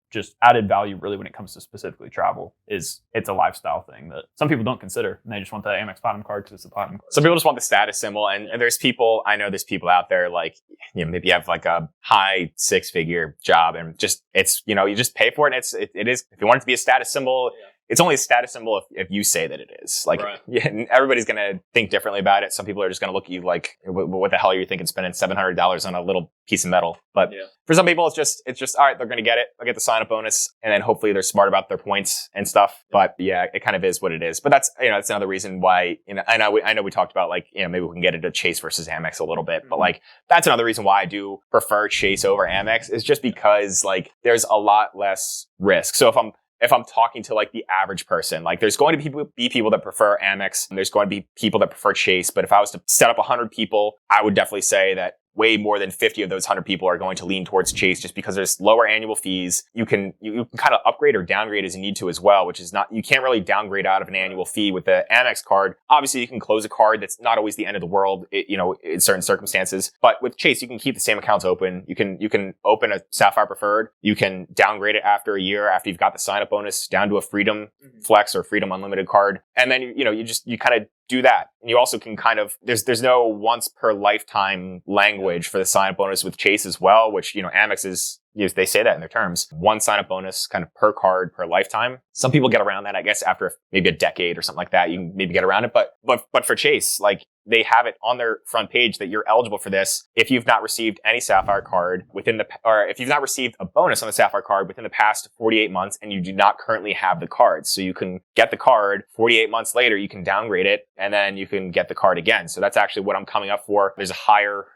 value, really, when it comes to specifically travel, it's a lifestyle thing that some people don't consider, and they just want the Amex Platinum card because it's a platinum card. Some people just want the status symbol, and I know there's people out there like, maybe you have like a high 6-figure job and just you just pay for it. And it is, if you want it to be a status symbol, it's only a status symbol if you say that it is. Like, right. And everybody's going to think differently about it. Some people are just going to look at you like, what the hell are you thinking spending $700 on a little piece of metal? But for some people, it's just, all right, they're going to get it. They'll get the sign up bonus. And then hopefully they're smart about their points and stuff. But yeah, it kind of is what it is. But that's, that's another reason why, I know we talked about like, maybe we can get into Chase versus Amex a little bit, but like, that's another reason why I do prefer Chase over Amex, is just because like there's a lot less risk. So if I'm talking to like the average person, like there's going to be people that prefer Amex and there's going to be people that prefer Chase. But if I was to set up 100 people, I would definitely say that way more than 50 of those 100 people are going to lean towards Chase, just because there's lower annual fees. You can kind of upgrade or downgrade as you need to as well, which is you can't really downgrade out of an annual fee with the Amex card. Obviously, you can close a card. That's not always the end of the world, in certain circumstances. But with Chase, you can keep the same accounts open. You can open a Sapphire Preferred. You can downgrade it after a year, after you've got the sign up bonus, down to a Freedom Flex or Freedom Unlimited card. And then, you kind of do that. And you also can kind of, there's no once per lifetime language for the sign up bonus with Chase as well, which, Amex is, they say that in their terms, one sign up bonus kind of per card per lifetime. Some people get around that, I guess, after maybe a decade or something like that. You can maybe get around it. But for Chase, like, they have it on their front page that you're eligible for this if you've not received any Sapphire card or if you've not received a bonus on the Sapphire card within the past 48 months and you do not currently have the card. So you can get the card 48 months later, you can downgrade it, and then you can get the card again. So that's actually what I'm coming up for. There's a higher,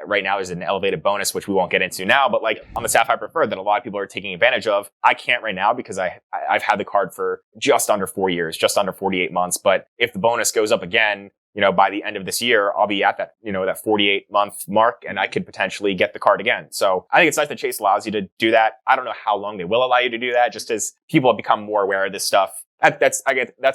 right now there's an elevated bonus, which we won't get into now, but like on the Sapphire Preferred that a lot of people are taking advantage of. I can't right now because I've had the card for just under 4 years, just under 48 months. But if the bonus goes up again, by the end of this year, I'll be at that, that 48-month mark, and I could potentially get the card again. So I think it's nice that Chase allows you to do that. I don't know how long they will allow you to do that, just as people have become more aware of this stuff. That's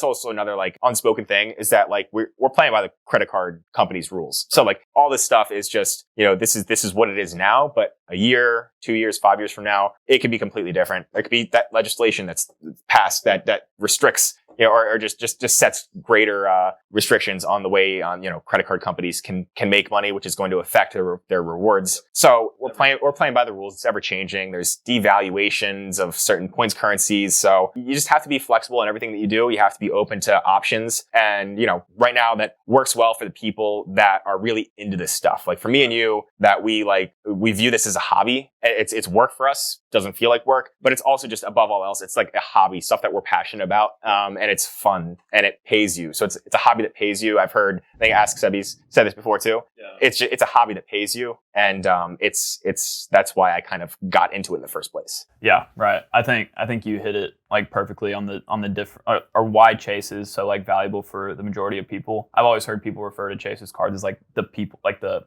also another like unspoken thing, is that like we're playing by the credit card company's rules. So like all this stuff is just, this is what it is now, but a year, 2 years, 5 years from now, it could be completely different. There could be that legislation that's passed that restricts, or just sets greater restrictions on the way credit card companies can make money, which is going to affect their rewards. So we're playing by the rules. It's ever changing. There's devaluations of certain points currencies. So you just have to be flexible in everything that you do. You have to be open to options. And right now that works well for the people that are really into this stuff. Like for me and you, that we view this as a hobby. It's work for us. Doesn't feel like work, but it's also just above all else, it's like a hobby, stuff that we're passionate about. And it's fun and it pays you. So it's a hobby that pays you. I think Ask Sebby's said this before too. Yeah. It's a hobby that pays you. And that's why I kind of got into it in the first place. Yeah, right. I think you hit it like perfectly on the different or why Chase is so like valuable for the majority of people. I've always heard people refer to Chase's cards as like the people, like the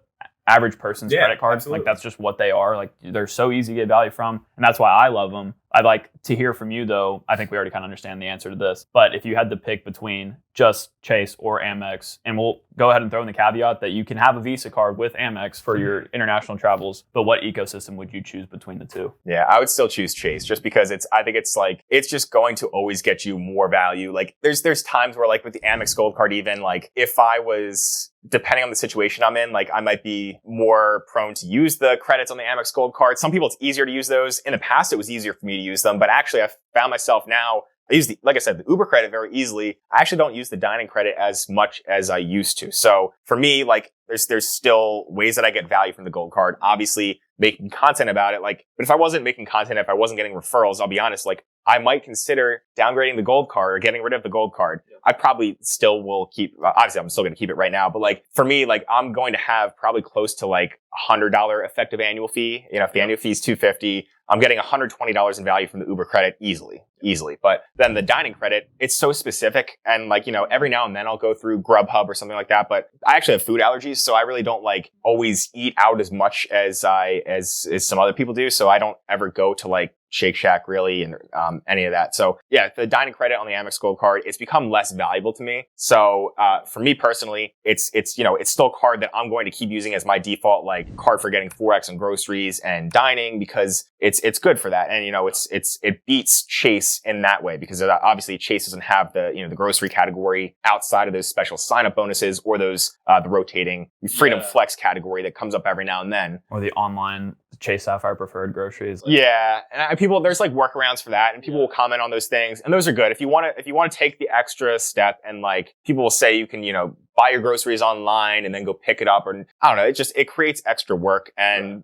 average person's credit cards. Absolutely. Like that's just what they are. Like they're so easy to get value from. And that's why I love them. I'd like to hear from you though. I think we already kind of understand the answer to this, but if you had to pick between just Chase or Amex, and we'll go ahead and throw in the caveat that you can have a Visa card with Amex for your international travels, but what ecosystem would you choose between the two? Yeah, I would still choose Chase just because I think it's just going to always get you more value. Like there's times where like with the Amex Gold card, even like if I was, depending on the situation I'm in, like I might be more prone to use the credits on the Amex Gold card. Some people, it's easier to use those. In the past, it was easier for me to use them, but actually I found myself now, I use like I said, the Uber credit very easily. I actually don't use the dining credit as much as I used to. So for me, like there's still ways that I get value from the Gold card. Obviously making content about it, like, but if I wasn't making content, if I wasn't getting referrals, I'll be honest, like I might consider downgrading the Gold card or getting rid of the Gold card. Yeah. I probably still will keep, obviously I'm still going to keep it right now, but like for me, like I'm going to have probably close to like $100 effective annual fee. If the annual fee is $250, I'm getting $120 in value from the Uber credit easily. But then the dining credit, it's so specific. And like, every now and then I'll go through Grubhub or something like that, but I actually have food allergies. So I really don't like always eat out as much as some other people do. So I don't ever go to like Shake Shack really, and any of that. So yeah, the dining credit on the Amex Gold Card, it's become less valuable to me. So for me personally, it's still a card that I'm going to keep using as my default like card for getting 4x on groceries and dining, because it's good for that. And it beats Chase in that way, because obviously Chase doesn't have the grocery category outside of those special sign up bonuses or those the rotating Freedom Flex category that comes up every now and then, or the online Chase Sapphire preferred groceries. Yeah, and people, there's like workarounds for that, and people will comment on those things, and those are good. If you want to take the extra step, and like people will say you can buy your groceries online and then go pick it up, or I don't know, it creates extra work. And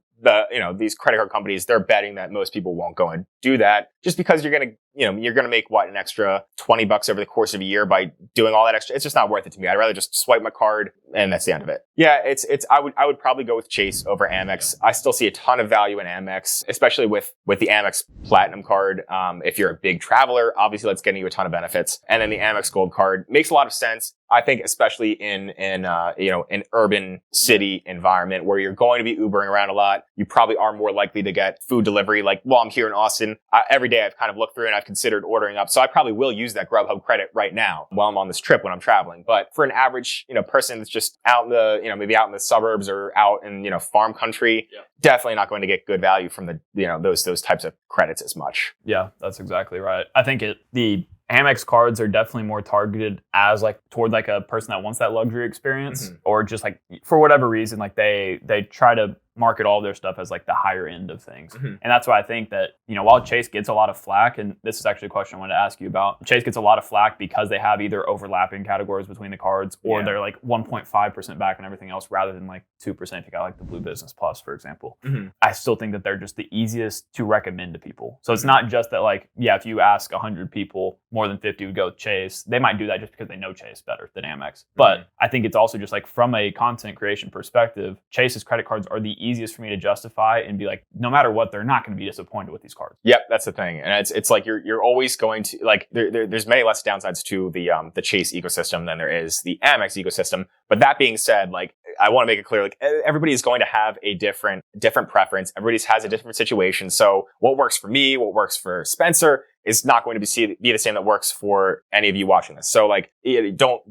these credit card companies, they're betting that most people won't go and do that, just because you're gonna make an extra $20 over the course of a year by doing all that extra. It's just not worth it to me. I'd rather just swipe my card and that's the end of it. Yeah, I would probably go with Chase over Amex. I still see a ton of value in Amex, especially with the Amex Platinum card. If you're a big traveler, obviously that's getting you a ton of benefits. And then the Amex Gold Card makes a lot of sense, I think, especially in an urban city environment where you're going to be Ubering around a lot. You probably are more likely to get food delivery. Like while I'm here in Austin, every day I've kind of looked through and I've considered ordering up. So I probably will use that Grubhub credit right now while I'm on this trip when I'm traveling. But for an average, person that's just out in the, maybe out in the suburbs or out in, farm country, definitely not going to get good value from the, those types of credits as much. Yeah, that's exactly right. I think the Amex cards are definitely more targeted as like toward like a person that wants that luxury experience, or just like for whatever reason, like they try to market all their stuff as like the higher end of things. And that's why I think that, while Chase gets a lot of flack, and this is actually a question I wanted to ask you about, Chase gets a lot of flack because they have either overlapping categories between the cards, or they're like 1.5% back on everything else rather than like 2% if you got like the Blue Business Plus, for example. I still think that they're just the easiest to recommend to people. So it's not just that like, if you ask 100 people, more than 50 would go with Chase. They might do that just because they know Chase better than Amex. But I think it's also just like from a content creation perspective, Chase's credit cards are the easiest for me to justify and be like, no matter what, they're not going to be disappointed with these cards. Yep, that's the thing. And it's like you're always going to like there's many less downsides to the Chase ecosystem than there is the Amex ecosystem. But that being said, like I want to make it clear, like everybody is going to have a different preference. Everybody has a different situation. So what works for me, what works for Spencer, is not going to be the same that works for any of you watching this. So like, don't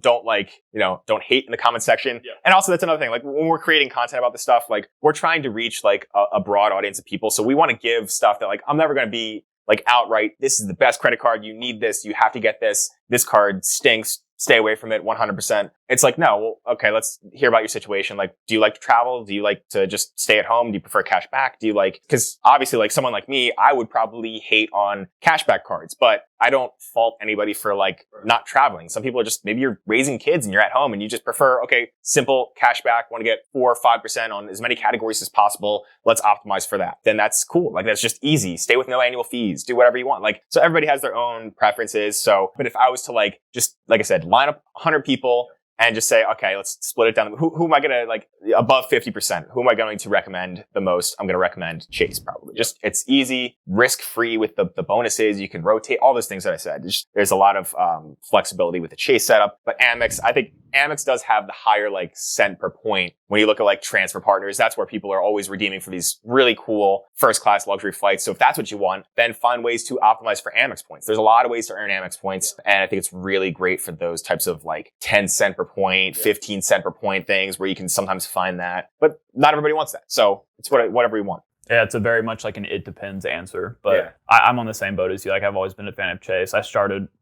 hate in the comment section. And also that's another thing, like when we're creating content about this stuff, like we're trying to reach like a broad audience of people. So we want to give stuff that like, I'm never going to be like outright, this is the best credit card. You need this. You have to get this. This card stinks. Stay away from it 100%. It's like, no, well, okay, let's hear about your situation. Like, do you like to travel? Do you like to just stay at home? Do you prefer cash back? Do you like, because obviously like someone like me, I would probably hate on cashback cards, but I don't fault anybody for like not traveling. Some people are just, maybe you're raising kids and you're at home and you just prefer, okay, simple cashback, want to get 4 or 5% on as many categories as possible. Let's optimize for that. Then that's cool. Like that's just easy. Stay with no annual fees. Do whatever you want. Like, so everybody has their own preferences. So, but if I was to like, just like I said, line up 100 people and just say, okay, let's split it down. Who am I going to like above 50%? Who am I going to recommend the most? I'm going to recommend Chase probably. Just it's easy, risk-free with the bonuses. You can rotate all those things that I said. There's a lot of flexibility with the Chase setup. But Amex, I think Amex does have the higher like cent per point. When you look at like transfer partners, that's where people are always redeeming for these really cool first-class luxury flights. So if that's what you want, then find ways to optimize for Amex points. There's a lot of ways to earn Amex points. And I think it's really great for those types of like 10 cent per point, 15 cent per point things where you can sometimes find that. But not everybody wants that. So it's whatever you want. Yeah, it's a very much like an it depends answer. But I'm on the same boat as you. Like I've always been a fan of Chase. I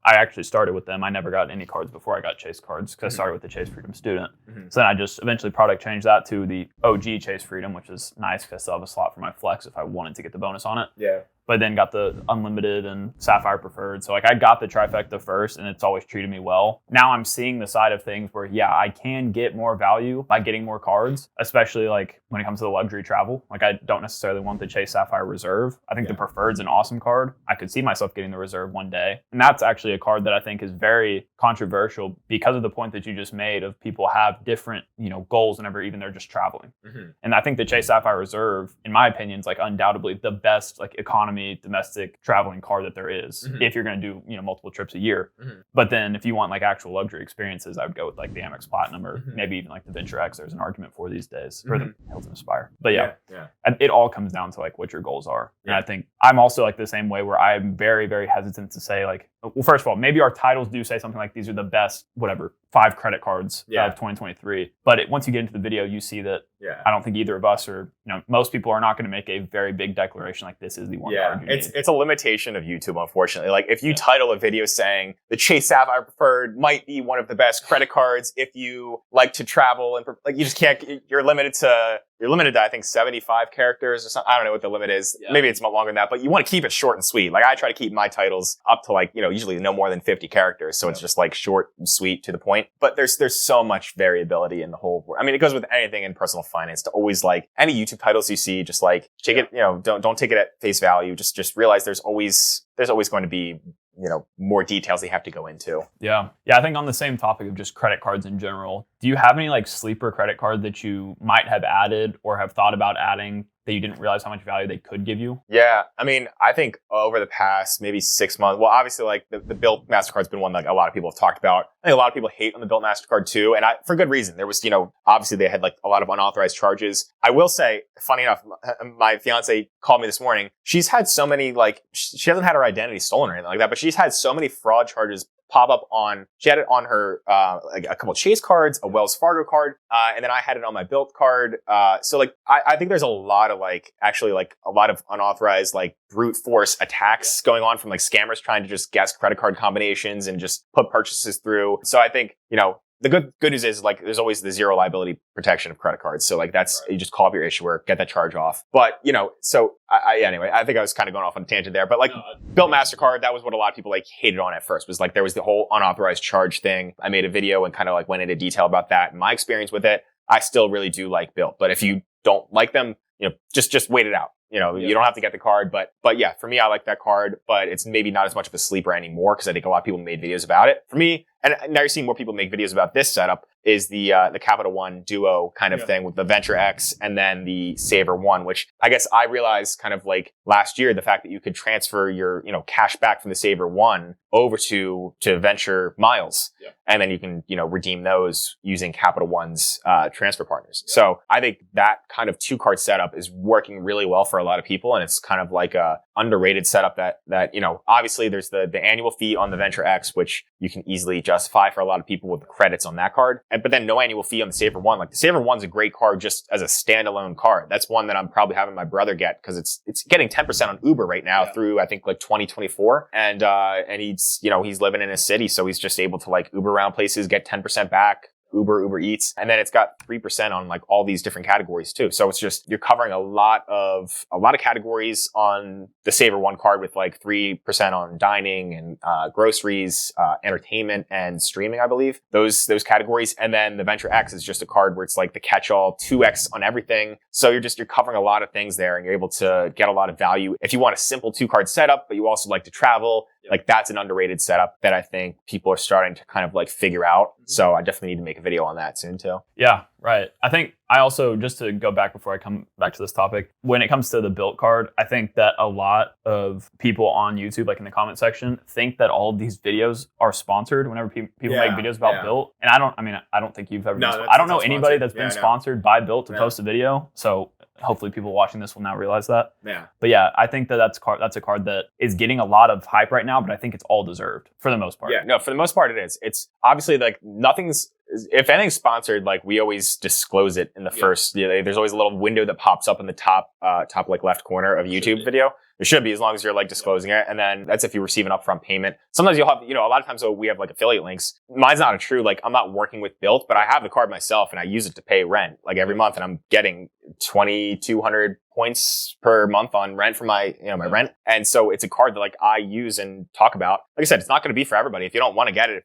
actually started with them. I never got any cards before I got Chase cards because I started with the Chase Freedom Student. So then I just eventually product changed that to the OG Chase Freedom, which is nice because I still have a slot for my Flex if I wanted to get the bonus on it. Yeah. But then got the Unlimited and Sapphire Preferred. So like I got the trifecta first and it's always treated me well. Now I'm seeing the side of things where, I can get more value by getting more cards, especially like when it comes to the luxury travel. Like I don't necessarily want the Chase Sapphire Reserve. I think the Preferred's an awesome card. I could see myself getting the Reserve one day. And that's actually a card that I think is very controversial because of the point that you just made of people have different, goals whenever even they're just traveling. And I think the Chase Sapphire Reserve, in my opinion, is like undoubtedly the best like economy economy domestic traveling card that there is if you're going to do, multiple trips a year. But then if you want like actual luxury experiences, I would go with like the Amex Platinum or maybe even like the Venture X. There's an argument for these days, or the Hilton Aspire. But it all comes down to like what your goals are. And I think I'm also like the same way, where I'm very, very hesitant to say like, well, first of all, maybe our titles do say something like these are the best, 5 credit cards of 2023. But once you get into the video, you see that I don't think either of us, or most people are not going to make a very big declaration like this is the one card you need. It's a limitation of YouTube, unfortunately. Like if you title a video saying the Chase Sapphire Preferred might be one of the best credit cards if you like to travel, and like you just can't. You're limited to I think 75 characters or something. I don't know what the limit is. Maybe it's longer than that, but you want to keep it short and sweet. Like I try to keep my titles up to like, usually no more than 50 characters. So it's just like short and sweet to the point. But there's so much variability in the whole. I mean, it goes with anything in personal finance, to always like any YouTube titles you see, just like take it, don't take it at face value. Just realize there's always going to be, more details they have to go into. Yeah. I think on the same topic of just credit cards in general, do you have any like sleeper credit card that you might have added or have thought about adding that you didn't realize how much value they could give you? Yeah. I mean, I think over the past maybe 6 months, well, obviously like the Bilt MasterCard's been one that like, a lot of people have talked about. I think a lot of people hate on the Bilt MasterCard too. And for good reason. There was, obviously they had like a lot of unauthorized charges. I will say, funny enough, my fiance called me this morning. She's had so many, like, she hasn't had her identity stolen or anything like that, but she's had so many fraud charges pop up she had it on her, like a couple of Chase cards, a Wells Fargo card, and then I had it on my Bilt card. So like, I think there's a lot of like, actually like a lot of unauthorized, like brute force attacks going on from like scammers trying to just guess credit card combinations and just put purchases through. So I think, the good news is like there's always the zero liability protection of credit cards. So like you just call up your issuer, get that charge off. But so anyway, I think I was kind of going off on a tangent there. But like Bilt MasterCard, that was what a lot of people like hated on at first, was like there was the whole unauthorized charge thing. I made a video and kind of like went into detail about that and my experience with it. I still really do like Bilt, but if you don't like them, just wait it out. You don't have to get the card, but yeah, for me, I like that card, but it's maybe not as much of a sleeper anymore because I think a lot of people made videos about it. For me, and now you're seeing more people make videos about this setup, is the Capital One Duo kind of thing with the Venture X and then the Savor One, which I guess I realized kind of like last year, the fact that you could transfer your, cash back from the Savor One over to Venture miles. Yeah. And then you can, redeem those using Capital One's transfer partners. Yeah. So I think that kind of 2-card setup is working really well for a lot of people. And it's kind of like a underrated setup that obviously there's the annual fee on the Venture X, which you can easily justify for a lot of people with the credits on that card. But then no annual fee on the Savor One. Like the Savor One's a great card just as a standalone card. That's one that I'm probably having my brother get because it's getting 10% on Uber right now through I think like 2024. And he's living in a city, so he's just able to like Uber around places, get 10% back. Uber Eats, and then it's got 3% on like all these different categories too. So it's just you're covering a lot of categories on the Savor One card with like 3% on dining and groceries, entertainment and streaming, I believe. Those categories, and then the Venture X is just a card where it's like the catch-all 2x on everything. So you're covering a lot of things there, and you're able to get a lot of value if you want a simple 2-card setup, but you also like to travel. Like that's an underrated setup that I think people are starting to kind of like figure out. So I definitely need to make a video on that soon too. Yeah, right. I think I also, just to go back before I come back to this topic, when it comes to the Bilt card, I think that a lot of people on YouTube, like in the comment section, think that all of these videos are sponsored whenever people make videos about Bilt. And I don't think you've ever I don't know anybody that's been sponsored by Bilt to post a video. So hopefully people watching this will now realize that. Yeah. But yeah, I think that's a card that is getting a lot of hype right now, but I think it's all deserved for the most part. Yeah, no, for the most part it is. It's obviously like if anything's sponsored, like we always disclose it in the first, there's always a little window that pops up in the top like left corner of a YouTube video. There should be, as long as you're like disclosing it. And then that's if you receive an upfront payment. Sometimes you'll have, a lot of times we have like affiliate links. Mine's not a true, like I'm not working with Bilt, but I have the card myself and I use it to pay rent like every month, and I'm getting 2,200 points per month on rent for my, my rent. And so it's a card that like I use and talk about. Like I said, it's not going to be for everybody. If you don't want to get it,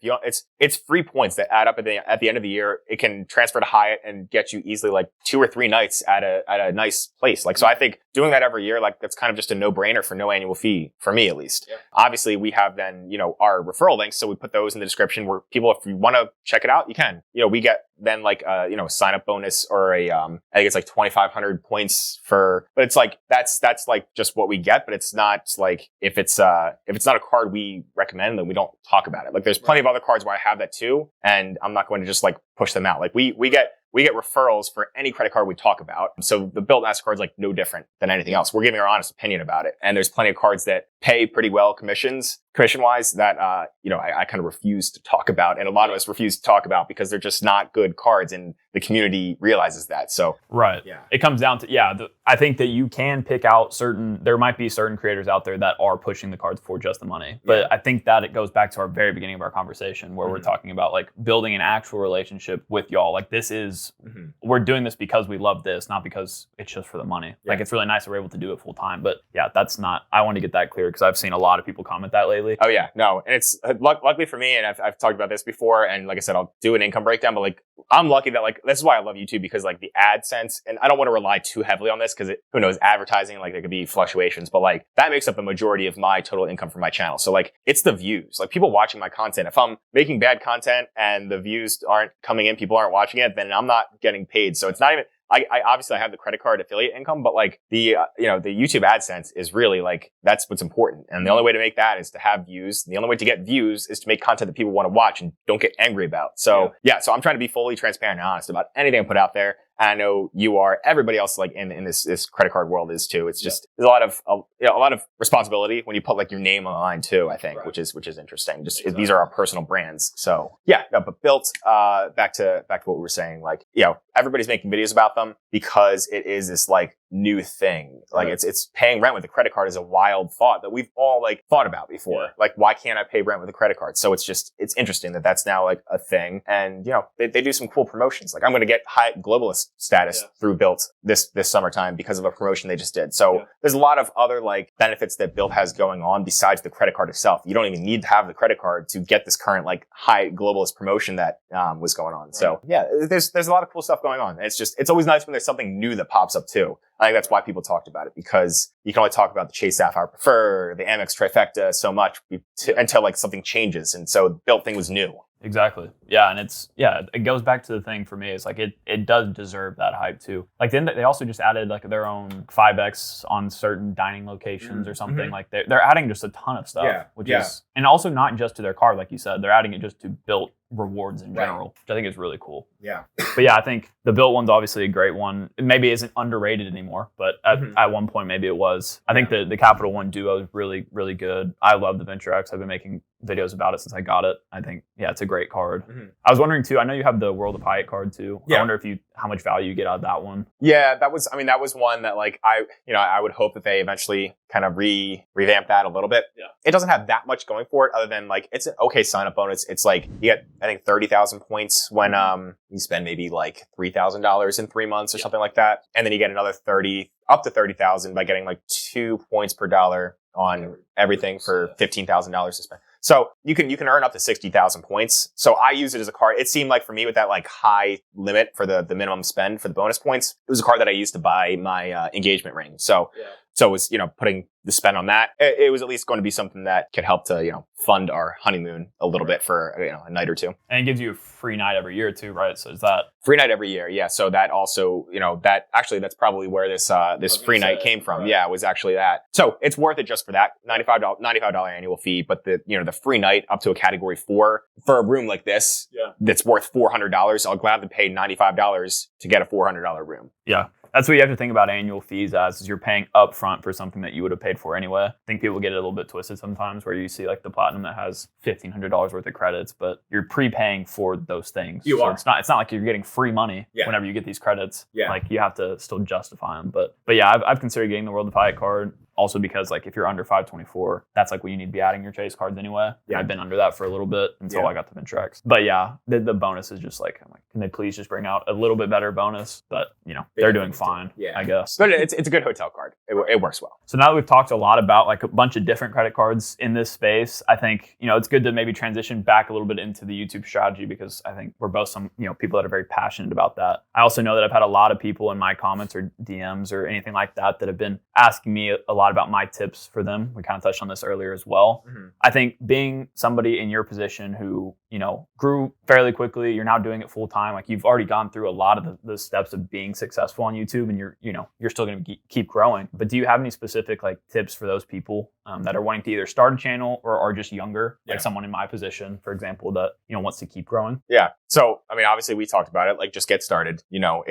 it's free points that add up at the end of the year. It can transfer to Hyatt and get you easily like 2 or 3 nights at a nice place. Like, so I think doing that every year, like that's kind of just a no-brainer for no annual fee for me, at least. Yeah. Obviously, we have then, our referral links. So we put those in the description where people, if you want to check it out, you can. We get then like a sign up bonus or I think it's like 2,500 points but it's like that's like just what we get, but it's not like if it's not a card we recommend, then we don't talk about it. Like there's plenty of other cards where I have that too, and I'm not going to just like push them out. Like we get referrals for any credit card we talk about. So the Bilt MasterCard is like no different than anything else. We're giving our honest opinion about it. And there's plenty of cards that pay pretty well commission-wise that, I kind of refuse to talk about. And a lot of us refuse to talk about because they're just not good cards. And the community realizes that. So, right. Yeah. It comes down to, I think that you can pick out there might be certain creators out there that are pushing the cards for just the money. But I think that it goes back to our very beginning of our conversation where we're talking about like building an actual relationship with y'all. Like this is, we're doing this because we love this, not because it's just for the money. Yeah. Like it's really nice that we're able to do it full time. But that's not, I want to get that clear because I've seen a lot of people comment that lately. Oh yeah, no. And it's luckily for me, and I've talked about this before. And like I said, I'll do an income breakdown, but like I'm lucky that like, this is why I love YouTube, because like the AdSense, and I don't want to rely too heavily on this because who knows, advertising, like there could be fluctuations, but like that makes up the majority of my total income for my channel. So like it's the views, like people watching my content. If I'm making bad content and the views aren't coming in, people aren't watching it, then I'm not getting paid. So it's not even, I obviously I have the credit card affiliate income, but like the YouTube AdSense is really like, that's what's important. And the only way to make that is to have views. And the only way to get views is to make content that people want to watch and don't get angry about. So so I'm trying to be fully transparent and honest about anything I put out there. And I know you are, everybody else like in this credit card world is too. It's just, there's a lot of responsibility when you put like your name on the line too, I think, which is interesting. Just these are our personal brands. So but Bilt, back to what we were saying, like, everybody's making videos about them because it is this like new thing. Like it's paying rent with a credit card is a wild thought that we've all like thought about before. Yeah. Like, why can't I pay rent with a credit card? So it's interesting that that's now like a thing. And, they do some cool promotions. Like I'm going to get Hyatt globalist status through Bilt this summertime because of a promotion they just did. So there's a lot of other like benefits that Bilt has going on besides the credit card itself. You don't even need to have the credit card to get this current like Hyatt globalist promotion that was going on. Right. So there's a lot of cool stuff going on. It's always nice when there's something new that pops up too. I think that's why people talked about it, because you can only talk about the Chase Sapphire Preferred, the Amex trifecta so much until like something changes. And so the Bilt thing was new. Exactly. Yeah. And it goes back to the thing for me. It's like, it does deserve that hype too. Like then they also just added like their own 5X on certain dining locations or something. Like they're adding just a ton of stuff, which is, and also not just to their card, like you said, they're adding it just to Bilt rewards in general, which I think is really cool. Yeah. But I think the Bilt one's obviously a great one. It maybe isn't underrated anymore, but at one point maybe it was. I think the Capital One Duo is really, really good. I love the Venture X. I've been making videos about it since I got it. I think, it's a great card. I was wondering too, I know you have the World of Hyatt card too. I wonder how much value you get out of that one. Yeah, that was one that like I would hope that they eventually kind of revamp that a little bit. Yeah. It doesn't have that much going for it other than like it's an okay sign up bonus. It's like you get I think 30,000 points when you spend maybe like $3,000 in 3 months or something like that. And then you get another up to 30,000 by getting like 2 points per dollar on everything for $15,000 to spend. So you can earn up to 60,000 points. So I use it as a card. It seemed like for me with that like high limit for the minimum spend for the bonus points, it was a card that I used to buy my engagement ring. So it was, putting the spend on that. It was at least going to be something that could help to, fund our honeymoon a little bit for, a night or two. And it gives you a free night every year too, right? So is that free night every year? Yeah. So that also, that's probably where this free night came from. Right. Yeah, it was actually that. So it's worth it just for that $95 annual fee. But the free night up to a category 4 for a room like this, that's worth $400. I'll gladly pay $95 to get a $400 room. Yeah. That's what you have to think about annual fees as, is you're paying upfront for something that you would have paid for anyway. I think people get it a little bit twisted sometimes where you see like the Platinum that has $1,500 worth of credits, but you're prepaying for those things. It's not like you're getting free money whenever you get these credits. Yeah. Like you have to still justify them. But I've considered getting the World of Hyatt card. also because like if you're under 524, that's like when you need to be adding your chase cards anyway. Yeah. I've been under that for a little bit until I got the Ventrax. But yeah, the bonus is just like, I'm like, can they please just bring out a little bit better bonus? But you know, they're doing fine, I guess. But it's a good hotel card. It works well. So now that we've talked a lot about like a bunch of different credit cards in this space, I think, you know, it's good to maybe transition back a little bit into the YouTube strategy, because I think we're both some, you know, people that are very passionate about that. I also know that I've had a lot of people in my comments or DMs or anything like that that have been asking me a lot about my tips for them. We kind of touched on this earlier as well. Mm-hmm. I think being somebody in your position who, you know, grew fairly quickly, you're now doing it full time. Like you've already gone through a lot of the steps of being successful on YouTube, and you're still going to keep growing. But do you have any specific like tips for those people that are wanting to either start a channel or are just younger, like someone in my position, for example, that, you know, wants to keep growing? Yeah. So, I mean, obviously we talked about it, like just get started. You know,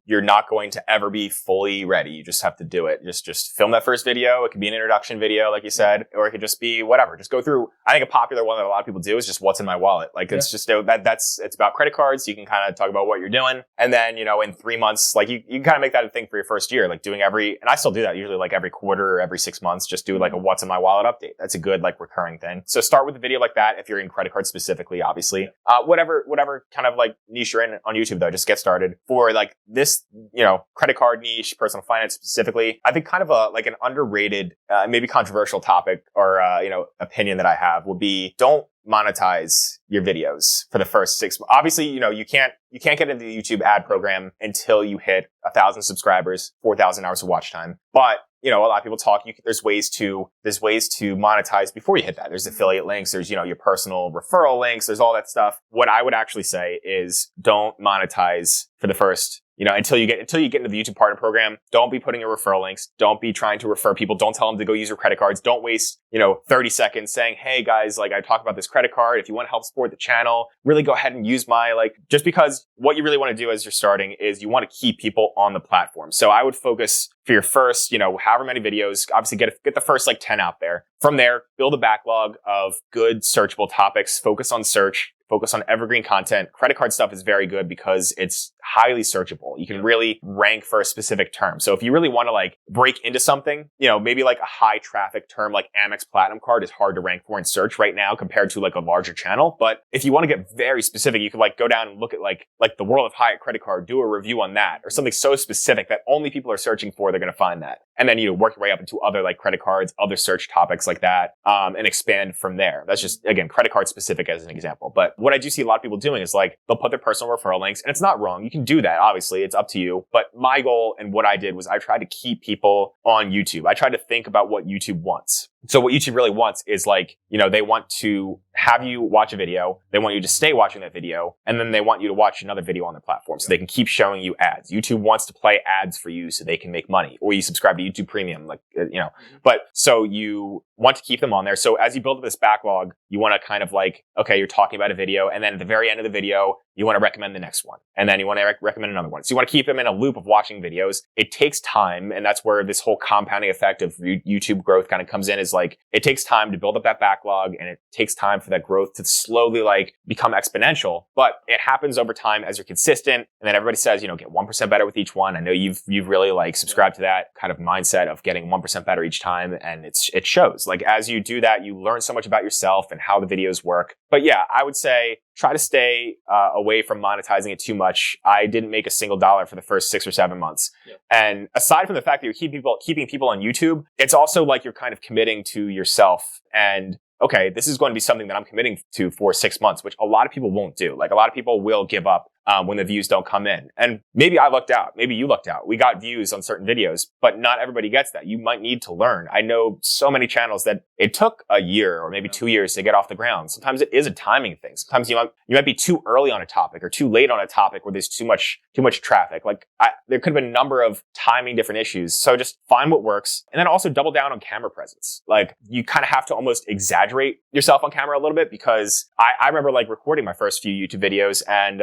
you're not going to ever be fully ready. You just have to do it. Just film that first video. It could be an introduction video, like you said, or it could just be whatever. Just go through. I think a popular one that a lot of people do is just what's in my wallet. Like it's just it's about credit cards. You can kind of talk about what you're doing. And then, you know, in 3 months, like you can kind of make that a thing for your first year, like doing and I still do that usually like every quarter or every 6 months, just do like a what's in my wallet update. That's a good like recurring thing. So start with a video like that. If you're in credit cards specifically, obviously, whatever kind of like niche you're in on YouTube though, just get started. For like this, you know, credit card niche, personal finance specifically, I think kind of like an underrated, maybe controversial topic or, you know, opinion that I have would be, don't monetize your videos for the first 6 months. Obviously, you know, you can't get into the YouTube ad program until you hit 1,000 subscribers, 4,000 hours of watch time. But, you know, a lot of people talk, there's ways to monetize before you hit that. There's affiliate links, there's, you know, your personal referral links, there's all that stuff. What I would actually say is don't monetize for the first, you know, until you get into the YouTube partner program. Don't be putting your referral links. Don't be trying to refer people. Don't tell them to go use your credit cards. Don't waste, you know, 30 seconds saying, hey guys, like I talked about this credit card. If you want to help support the channel, really go ahead and use my, like, just because what you really want to do as you're starting is you want to keep people on the platform. So I would focus for your first, you know, however many videos, obviously get the first like 10 out there. From there, build a backlog of good searchable topics, focus on search, focus on evergreen content. Credit card stuff is very good because it's highly searchable. You can really rank for a specific term. So if you really want to like break into something, you know, maybe like a high traffic term like Amex Platinum card is hard to rank for in search right now compared to like a larger channel. But if you want to get very specific, you could like go down and look at like the World of Hyatt credit card, do a review on that or something so specific that only people are searching for, they're going to find that. And then, you know, work your way up into other like credit cards, other search topics like that, and expand from there. That's just, again, credit card specific as an example. But what I do see a lot of people doing is like, they'll put their personal referral links, and it's not wrong. You can do that. Obviously, it's up to you. But my goal and what I did was I tried to keep people on YouTube. I tried to think about what YouTube wants. So what YouTube really wants is like, you know, they want to have you watch a video. They want you to stay watching that video. And then they want you to watch another video on the platform so they can keep showing you ads. YouTube wants to play ads for you so they can make money, or you subscribe to YouTube Premium, like, you know, but so you want to keep them on there. So as you build up this backlog, you want to kind of like, okay, you're talking about a video, and then at the very end of the video, you want to recommend the next one. And then you want to recommend another one. So you want to keep them in a loop of watching videos. It takes time. And that's where this whole compounding effect of YouTube growth kind of comes in, is like, it takes time to build up that backlog, and it takes time for that growth to slowly like become exponential. But it happens over time as you're consistent. And then everybody says, you know, get 1% better with each one. I know you've really like subscribed to that kind of mindset of getting 1% better each time. And it shows. Like as you do that, you learn so much about yourself and how the videos work. But yeah, I would say try to stay away from monetizing it too much. I didn't make a single dollar for the first 6 or 7 months. Yeah. And aside from the fact that you're keeping people on YouTube, it's also like you're kind of committing to yourself and, okay, this is going to be something that I'm committing to for 6 months, which a lot of people won't do. Like a lot of people will give up when the views don't come in. And maybe I lucked out. Maybe you lucked out. We got views on certain videos, but not everybody gets that. You might need to learn. I know so many channels that it took a year or maybe 2 years to get off the ground. Sometimes it is a timing thing. Sometimes you might be too early on a topic or too late on a topic where there's too much traffic. Like there could have been a number of timing different issues. So just find what works, and then also double down on camera presence. Like you kind of have to almost exaggerate yourself on camera a little bit, because I remember like recording my first few YouTube videos, and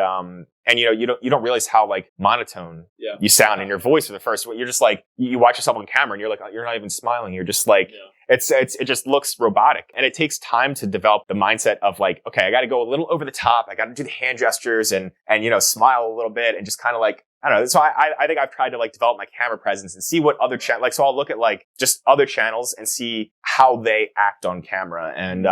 you know, you don't realize how like monotone you sound in your voice for the first one. You're just like, you watch yourself on camera and you're like, you're not even smiling. You're just like, it just looks robotic. And it takes time to develop the mindset of like, okay, I got to go a little over the top. I got to do the hand gestures and, you know, smile a little bit and just kind of like, I don't know. So I think I've tried to like develop my camera presence and see what other so I'll look at like just other channels and see how they act on camera. And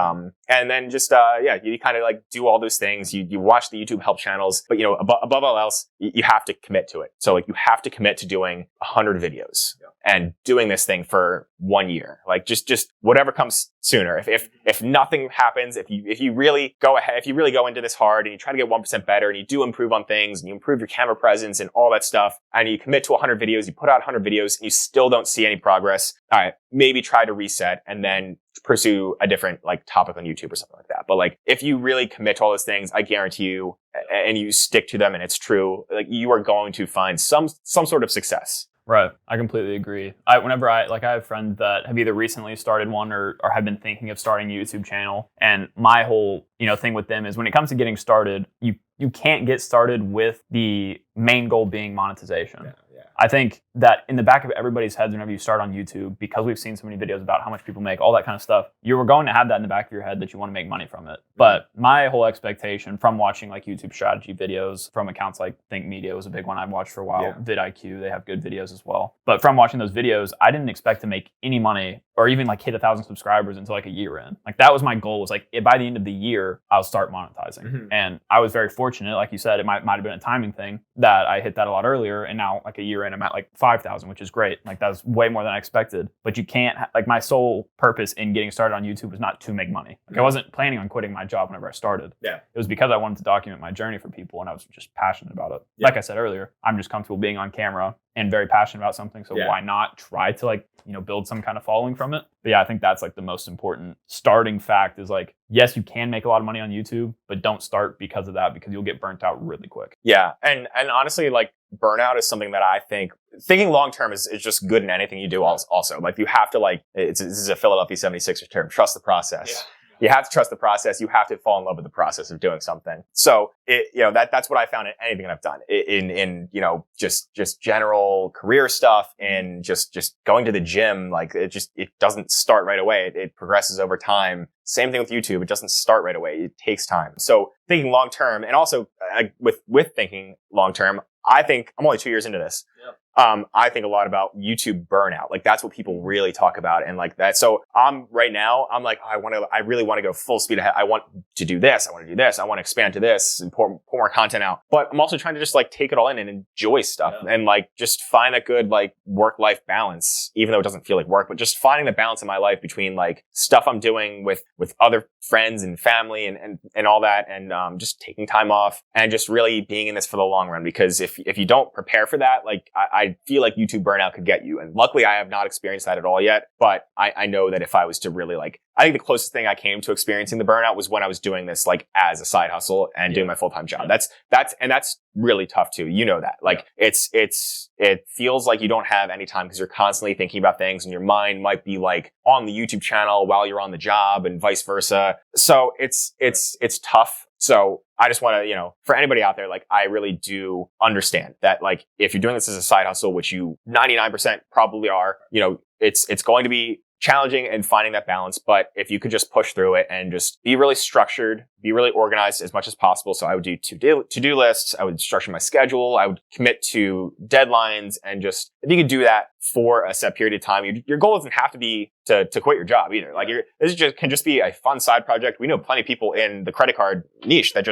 then just, you kind of like do all those things. You watch the YouTube help channels, but you know, above all else, you have to commit to it. So like you have to commit to doing 100 videos and doing this thing for 1 year. Like just whatever comes sooner. If nothing happens, if you really go ahead, if you really go into this hard and you try to get 1% better and you do improve on things and you improve your camera presence and all that stuff, and you commit to 100 videos, you put out 100 videos and you still don't see any progress. All right, maybe try to reset and then pursue a different like topic on YouTube or something like that. But like if you really commit to all those things, I guarantee you, and you stick to them and it's true, like you are going to find some sort of success. Right. I completely agree. I have friends that have either recently started one or have been thinking of starting a YouTube channel. And my whole, thing with them is when it comes to getting started, you can't get started with the main goal being monetization. Yeah. I think that in the back of everybody's heads whenever you start on YouTube, because we've seen so many videos about how much people make, all that kind of stuff, you were going to have that in the back of your head that you want to make money from it. But my whole expectation from watching like YouTube strategy videos from accounts like Think Media was a big one I watched for a while. Yeah. vidIQ, they have good videos as well. But from watching those videos, I didn't expect to make any money or even like hit 1,000 subscribers until like a year in. Like that was my goal, was like by the end of the year, I'll start monetizing. Mm-hmm. And I was very fortunate, like you said, it might have been a timing thing that I hit that a lot earlier. And now like a year in, I'm at like 5,000, which is great. Like that's way more than I expected. But you can't, like my sole purpose in getting started on YouTube was not to make money. Like I wasn't planning on quitting my job whenever I started. Yeah. It was because I wanted to document my journey for people and I was just passionate about it. Yeah. Like I said earlier, I'm just comfortable being on camera and very passionate about something. So why not try to like, build some kind of following from it? But yeah, I think that's like the most important starting fact is like, yes, you can make a lot of money on YouTube, but don't start because of that, because you'll get burnt out really quick. Yeah. And honestly, like burnout is something that I think thinking long-term is just good in anything you do also. Like you have to this is a Philadelphia 76ers term, trust the process. Yeah. You have to trust the process. You have to fall in love with the process of doing something. So that's what I found in anything that I've done in just general career stuff and just going to the gym. Like it doesn't start right away. It progresses over time. Same thing with YouTube. It doesn't start right away. It takes time. So thinking long term, and also with thinking long term, I think I'm only 2 years into this. Yep. I think a lot about YouTube burnout. Like that's what people really talk about. And like that. So right now, I'm like, I really want to go full speed ahead. I want to do this. I want to do this. I want to expand to this and pour more content out. But I'm also trying to just like take it all in and enjoy stuff and like just find a good like work-life balance, even though it doesn't feel like work, but just finding the balance in my life between like stuff I'm doing with other friends and family and all that. And, just taking time off and just really being in this for the long run. Because if you don't prepare for that, like I feel like YouTube burnout could get you. And luckily I have not experienced that at all yet. But I know that if I was to really I think the closest thing I came to experiencing the burnout was when I was doing this like as a side hustle and doing my full-time job. That's really tough too. You know that. Like it feels like you don't have any time because you're constantly thinking about things and your mind might be like on the YouTube channel while you're on the job and vice versa. So it's tough. So I just want to, for anybody out there, like I really do understand that like if you're doing this as a side hustle, which you 99% probably are, it's going to be challenging and finding that balance. But if you could just push through it and just be really structured, be really organized as much as possible. So I would do to-do lists. I would structure my schedule. I would commit to deadlines. And just, if you could do that for a set period of time, your goal doesn't have to be to quit your job either. Like can just be a fun side project. We know plenty of people in the credit card niche that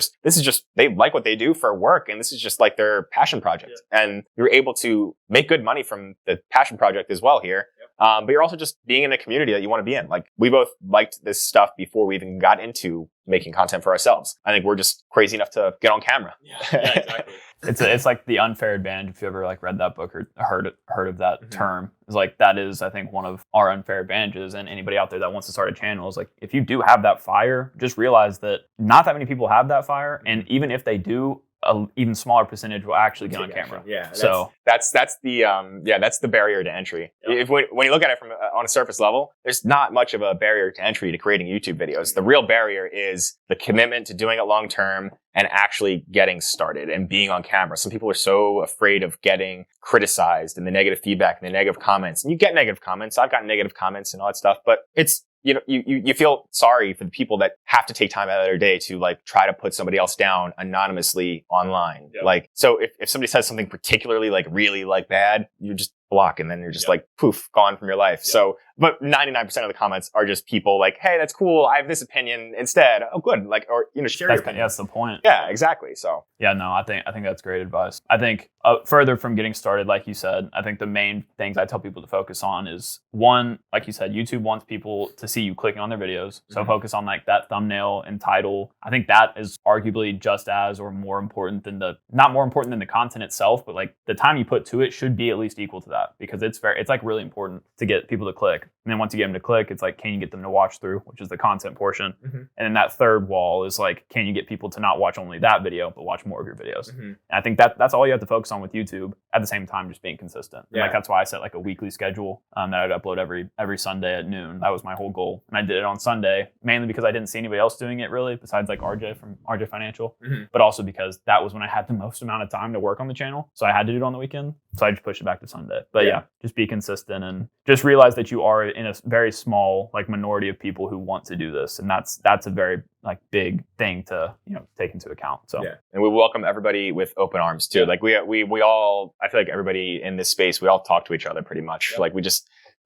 they like what they do for work. And this is just like their passion project. Yeah. And you're able to make good money from the passion project as well here. But you're also just being in a community that you want to be in. Like we both liked this stuff before we even got into making content for ourselves. I think we're just crazy enough to get on camera. Yeah, exactly. It's like the unfair advantage. If you ever like read that book or heard of that term, it's like that is I think one of our unfair advantages. And anybody out there that wants to start a channel is like if you do have that fire, just realize that not that many people have that fire, and even if they do, an even smaller percentage will actually get on camera. Yeah. So that's the barrier to entry. Yep. When you look at it from on a surface level, there's not much of a barrier to entry to creating YouTube videos. The real barrier is the commitment to doing it long term and actually getting started and being on camera. Some people are so afraid of getting criticized and the negative feedback and the negative comments. And you get negative comments. I've gotten negative comments and all that stuff, but it's you feel sorry for the people that have to take time out of their day to like try to put somebody else down anonymously online. Yep. Like, so if somebody says something particularly like really like bad, you just block, and then you're just like poof, gone from your life. So, but 99% of the comments are just people like, hey, that's cool, I have this opinion instead. Oh, good. Like, or share your opinion. That's the point. Yeah, exactly. So yeah, no, I think that's great advice. I think further from getting started, like you said, I think the main things I tell people to focus on is one, like you said, YouTube wants people to see you clicking on their videos. So focus on like that thumbnail and title. I think that is arguably just as or more important than not more important than the content itself, but like the time you put to it should be at least equal to that, because it's like really important to get people to click. And then once you get them to click, it's like, can you get them to watch through, which is the content portion. And then that third wall is like, can you get people to not watch only that video, but watch more of your videos? And I think that's all you have to focus on with YouTube, at the same time just being consistent. And like that's why I set like a weekly schedule that I'd upload every Sunday at noon. That was my whole goal. And I did it on Sunday, mainly because I didn't see anybody else doing it really, besides like RJ from RJ Financial, but also because that was when I had the most amount of time to work on the channel. So I had to do it on the weekend. So I just pushed it back to Sunday. But yeah, just be consistent and just realize that you are in a very small like minority of people who want to do this. And that's a very like big thing to, take into account. So yeah. And we welcome everybody with open arms too. Like we all, I feel like everybody in this space, we all talk to each other pretty much. Like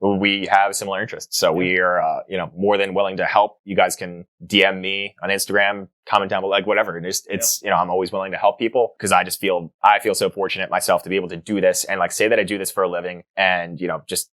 we have similar interests. So we are, more than willing to help. You guys can DM me on Instagram, comment down below, like whatever. It's I'm always willing to help people, because I feel so fortunate myself to be able to do this and like say that I do this for a living. And,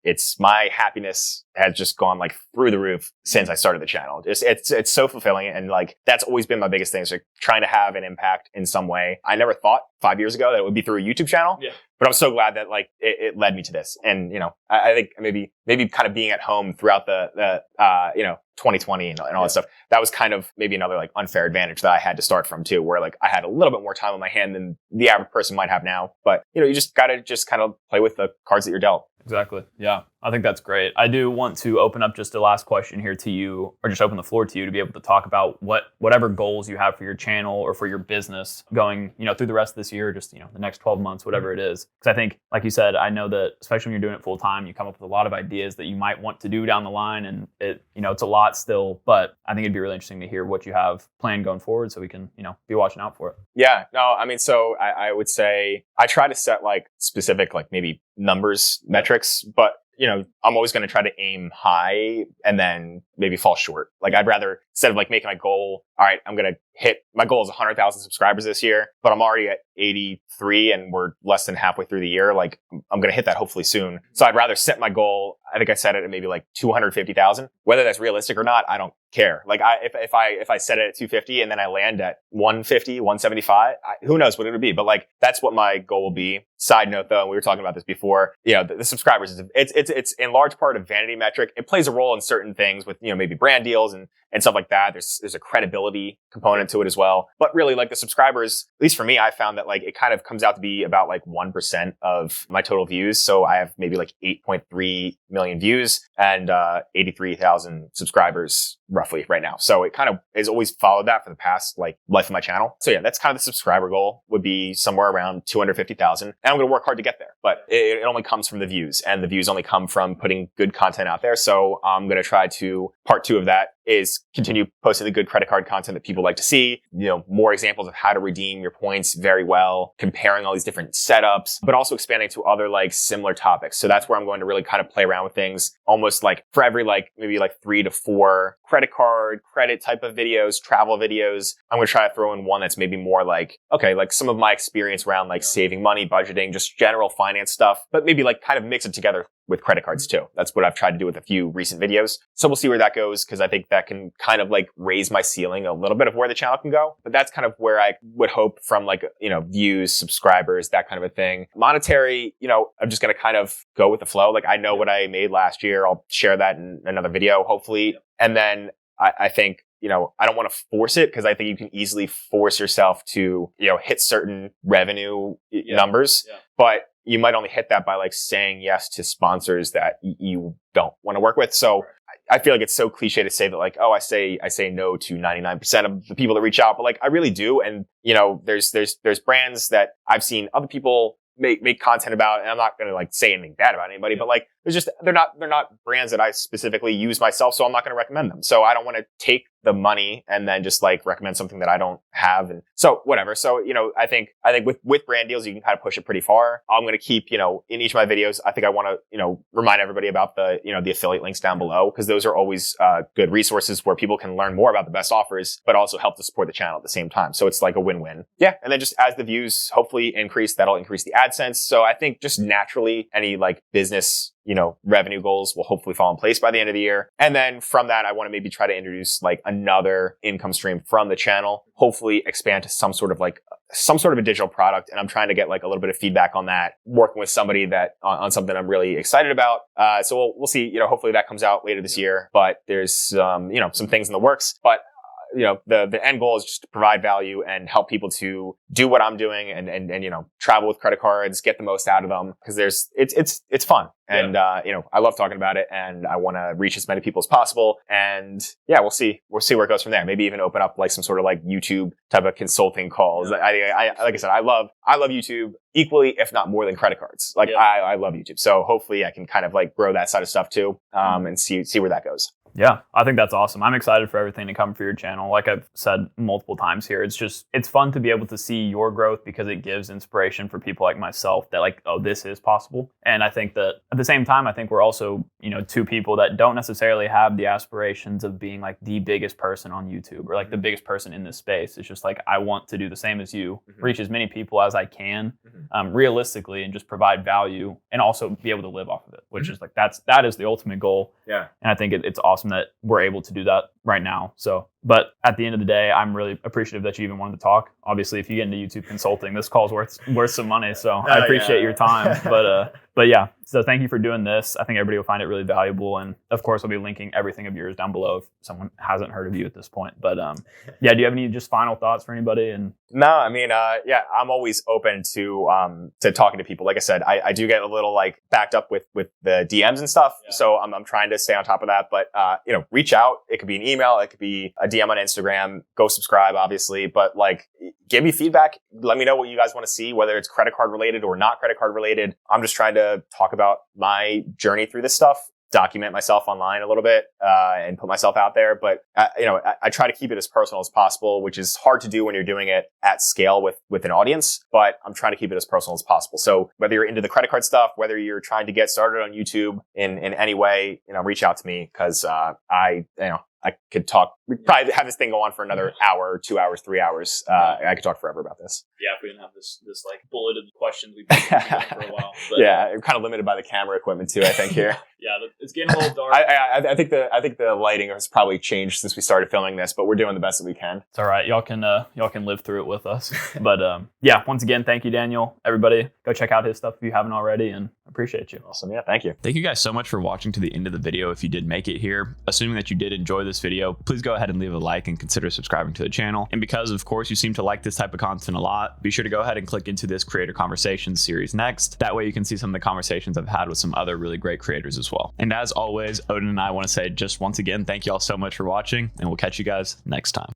it's my happiness has just gone like through the roof since I started the channel. It's so fulfilling. And like, that's always been my biggest thing. So trying to have an impact in some way. I never thought 5 years ago that it would be through a YouTube channel. Yeah. But I'm so glad that like it led me to this. And, I think maybe kind of being at home throughout the 2020 and all that stuff, that was kind of maybe another like unfair advantage that I had to start from too, where like I had a little bit more time on my hand than the average person might have now. But, you just got to just kind of play with the cards that you're dealt. Exactly. Yeah, I think that's great. I do want to open up just a last question here to you, or just open the floor to you to be able to talk about whatever goals you have for your channel or for your business going, through the rest of this year, just, the next 12 months, whatever it is. Because I think, like you said, I know that especially when you're doing it full time, you come up with a lot of ideas that you might want to do down the line, and it's a lot still, but I think it'd be really interesting to hear what you have planned going forward so we can, be watching out for it. Yeah, no, I mean, so I would say I try to set like specific, like maybe numbers, metrics, but I'm always going to try to aim high and then maybe fall short. Like I'd rather, instead of like making my goal, all right, I'm going to hit, my goal is 100,000 subscribers this year, but I'm already at 83 and we're less than halfway through the year. Like I'm going to hit that hopefully soon. So I'd rather set my goal. I think I set it at maybe like 250,000. Whether that's realistic or not, I don't care. Like if I set it at 250 and then I land at 150, 175, who knows what it would be, but like that's what my goal will be. Side note though, and we were talking about this before, the subscribers, it's in large part a vanity metric. It plays a role in certain things with, maybe brand deals and stuff like that. There's a credibility component to it as well. But really like the subscribers, at least for me, I found that like it kind of comes out to be about like 1% of my total views. So I have maybe like 8.3 million views and 83,000 subscribers roughly right now. So it kind of has always followed that for the past like life of my channel. So yeah, that's kind of the subscriber goal, would be somewhere around 250,000. And I'm going to work hard to get there, but it only comes from the views, and the views only come from putting good content out there. So I'm going to try to, part 2 of that is continue posting the good credit card content that people like to see, more examples of how to redeem your points very well, comparing all these different setups, but also expanding to other like similar topics. So that's where I'm going to really kind of play around with things, almost like for every like maybe like 3 to 4 credit card, credit type of videos, travel videos, I'm going to try to throw in one that's maybe more like, okay, like some of my experience around like saving money, budgeting, just general finance stuff, but maybe like kind of mix it together with credit cards too. That's what I've tried to do with a few recent videos. So we'll see where that goes, because I think that can kind of like raise my ceiling a little bit of where the channel can go. But that's kind of where I would hope from like, views, subscribers, that kind of a thing. Monetary, I'm just going to kind of go with the flow. Like I know what I made last year. I'll share that in another video, hopefully. And then I think, I don't want to force it, because I think you can easily force yourself to, hit certain revenue numbers, but you might only hit that by like saying yes to sponsors that you don't want to work with. So I feel like it's so cliche to say that like, oh, I say no to 99% of the people that reach out, but like I really do. And there's brands that I've seen other people make content about, and I'm not going to like say anything bad about anybody, but like they're not brands that I specifically use myself, so I'm not going to recommend them. So I don't want to take the money and then just like recommend something that I don't have. And so whatever. So, I think with brand deals, you can kind of push it pretty far. I'm going to keep, in each of my videos, I think I want to, remind everybody about the affiliate links down below, because those are always good resources where people can learn more about the best offers, but also help to support the channel at the same time. So it's like a win-win. Yeah. And then just as the views hopefully increase, that'll increase the AdSense. So I think just naturally any like business revenue goals will hopefully fall in place by the end of the year. And then from that, I want to maybe try to introduce like another income stream from the channel, hopefully expand to some sort of a digital product. And I'm trying to get like a little bit of feedback on that, working with somebody that on something I'm really excited about. So we'll see, hopefully that comes out later this year, but there's, some things in the works, but the end goal is just to provide value and help people to do what I'm doing and travel with credit cards, get the most out of them, because it's fun. And, I love talking about it, and I want to reach as many people as possible. And yeah, we'll see where it goes from there. Maybe even open up like some sort of like YouTube type of consulting calls. I like I said, I love YouTube equally, if not more than credit cards. Like I love YouTube. So hopefully I can kind of like grow that side of stuff too, and see where that goes. Yeah, I think that's awesome. I'm excited for everything to come for your channel. Like I've said multiple times here, it's fun to be able to see your growth, because it gives inspiration for people like myself that like, oh, this is possible. And I think that at the same time, I think we're also, two people that don't necessarily have the aspirations of being like the biggest person on YouTube or like the biggest person in this space. It's just like, I want to do the same as you, reach as many people as I can, realistically, and just provide value and also be able to live off of it, which is like, that is the ultimate goal. Yeah. And I think it's awesome that we're able to do that right now. So, but at the end of the day, I'm really appreciative that you even wanted to talk. Obviously, if you get into YouTube consulting, this call's worth some money. So I appreciate your time. But yeah, so thank you for doing this. I think everybody will find it really valuable. And of course, I'll be linking everything of yours down below if someone hasn't heard of you at this point. But yeah, do you have any just final thoughts for anybody? And no, I mean, I'm always open to talking to people. Like I said, I do get a little like backed up with the DMs and stuff. Yeah. So I'm trying to stay on top of that. But reach out. It could be an email. It could be a DM on Instagram. Go subscribe, obviously. But like, give me feedback. Let me know what you guys want to see, whether it's credit card related or not credit card related. I'm just trying to talk about my journey through this stuff, document myself online a little bit, and put myself out there. But, I try to keep it as personal as possible, which is hard to do when you're doing it at scale with an audience, but I'm trying to keep it as personal as possible. So whether you're into the credit card stuff, whether you're trying to get started on YouTube in any way, reach out to me, because, I could talk. We probably have this thing go on for another hour, 2 hours, 3 hours. I could talk forever about this. Yeah, if we didn't have this like bulleted questions, we've been doing for a while. But, yeah, we're kind of limited by the camera equipment too, I think here. Yeah, it's getting a little dark. I think the lighting has probably changed since we started filming this, but we're doing the best that we can. It's all right. Y'all can live through it with us. But yeah, once again, thank you, Daniel. Everybody, go check out his stuff if you haven't already, and appreciate you. Awesome. Yeah, thank you. Thank you guys so much for watching to the end of the video. If you did make it here, assuming that you did enjoy this video, please go ahead and leave a like and consider subscribing to the channel. And because, of course, you seem to like this type of content a lot, be sure to go ahead and click into this Creator Conversations series next. That way you can see some of the conversations I've had with some other really great creators as well. And as always, Odin and I want to say just once again, thank you all so much for watching, and we'll catch you guys next time.